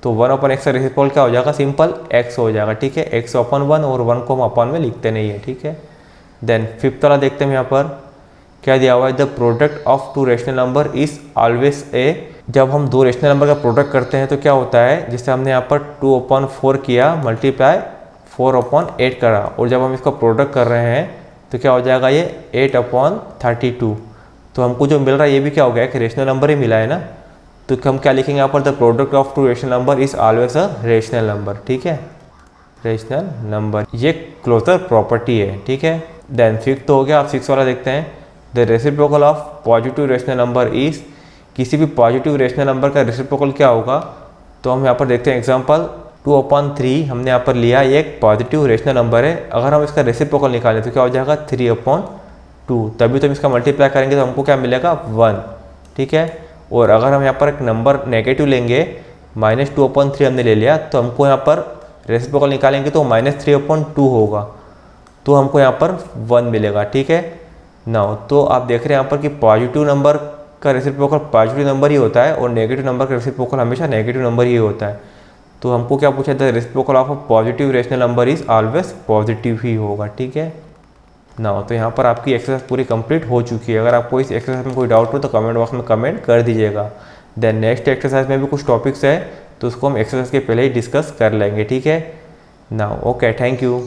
तो 1/x का रेसिप्रोकल क्या हो जाएगा, सिंपल x हो जाएगा, ठीक है। x/1 और 1 को हम अपॉन में लिखते नहीं है, ठीक है। देन फिफ्थ वाला देखते हैं यहाँ पर क्या दिया हुआ है, the product of two rational number is always a. जब हम दो रेशनल नंबर का प्रोडक्ट करते हैं तो क्या होता है, जैसे हमने यहाँ पर 2/4 किया मल्टीप्लाई 4/8 करा, और जब हम इसका प्रोडक्ट कर रहे हैं तो क्या हो जाएगा, ये 8/32। तो हमको जो मिल रहा है ये भी क्या हो गया, एक रेशनल नंबर ही मिला है ना। तो हम क्या लिखेंगे यहाँ पर, the product of two rational number is always a rational number, ठीक है, रेशनल नंबर। ये क्लोजर प्रॉपर्टी है, ठीक है। देन फिफ्थ तो हो गया। आप 6 वाला देखते हैं, the reciprocal of positive rational number is. किसी भी पॉजिटिव रेशनल नंबर का रेसिप्रोकल क्या होगा, तो हम यहाँ पर देखते हैं एग्जांपल 2/3 हमने यहाँ पर लिया, ये एक पॉजिटिव रेशनल नंबर है। अगर हम इसका रेसिप्रोकल निकालें तो क्या हो जाएगा, 3/2। तभी तो हम इसका मल्टीप्लाई करेंगे तो हमको क्या मिलेगा, 1, ठीक है। और अगर हम यहाँ पर एक नंबर नेगेटिव लेंगे, -2/3 हमने ले लिया, तो हमको यहाँ पर रेसिप्रोकल निकालेंगे तो -3/2 होगा, तो हमको यहाँ पर 1 मिलेगा, ठीक है ना। तो आप देख रहे हैं यहाँ पर कि पॉजिटिव नंबर का रेसिप्रोकल पॉजिटिव नंबर ही होता है और नेगेटिव नंबर का रेसिप्रोकल हमेशा नेगेटिव नंबर ही होता है। तो हमको क्या पूछा था, reciprocal of a positive rational number is always positive ही होगा, ठीक है ना। तो यहाँ पर आपकी एक्सरसाइज पूरी कंप्लीट हो चुकी है। अगर आपको इस एक्सरसाइज में कोई डाउट हो तो कमेंट बॉक्स में कमेंट कर दीजिएगा। देन नेक्स्ट एक्सरसाइज में भी कुछ टॉपिक्स है तो उसको हम एक्सरसाइज के पहले ही डिस्कस कर लेंगे, ठीक है ना। Okay, thank you.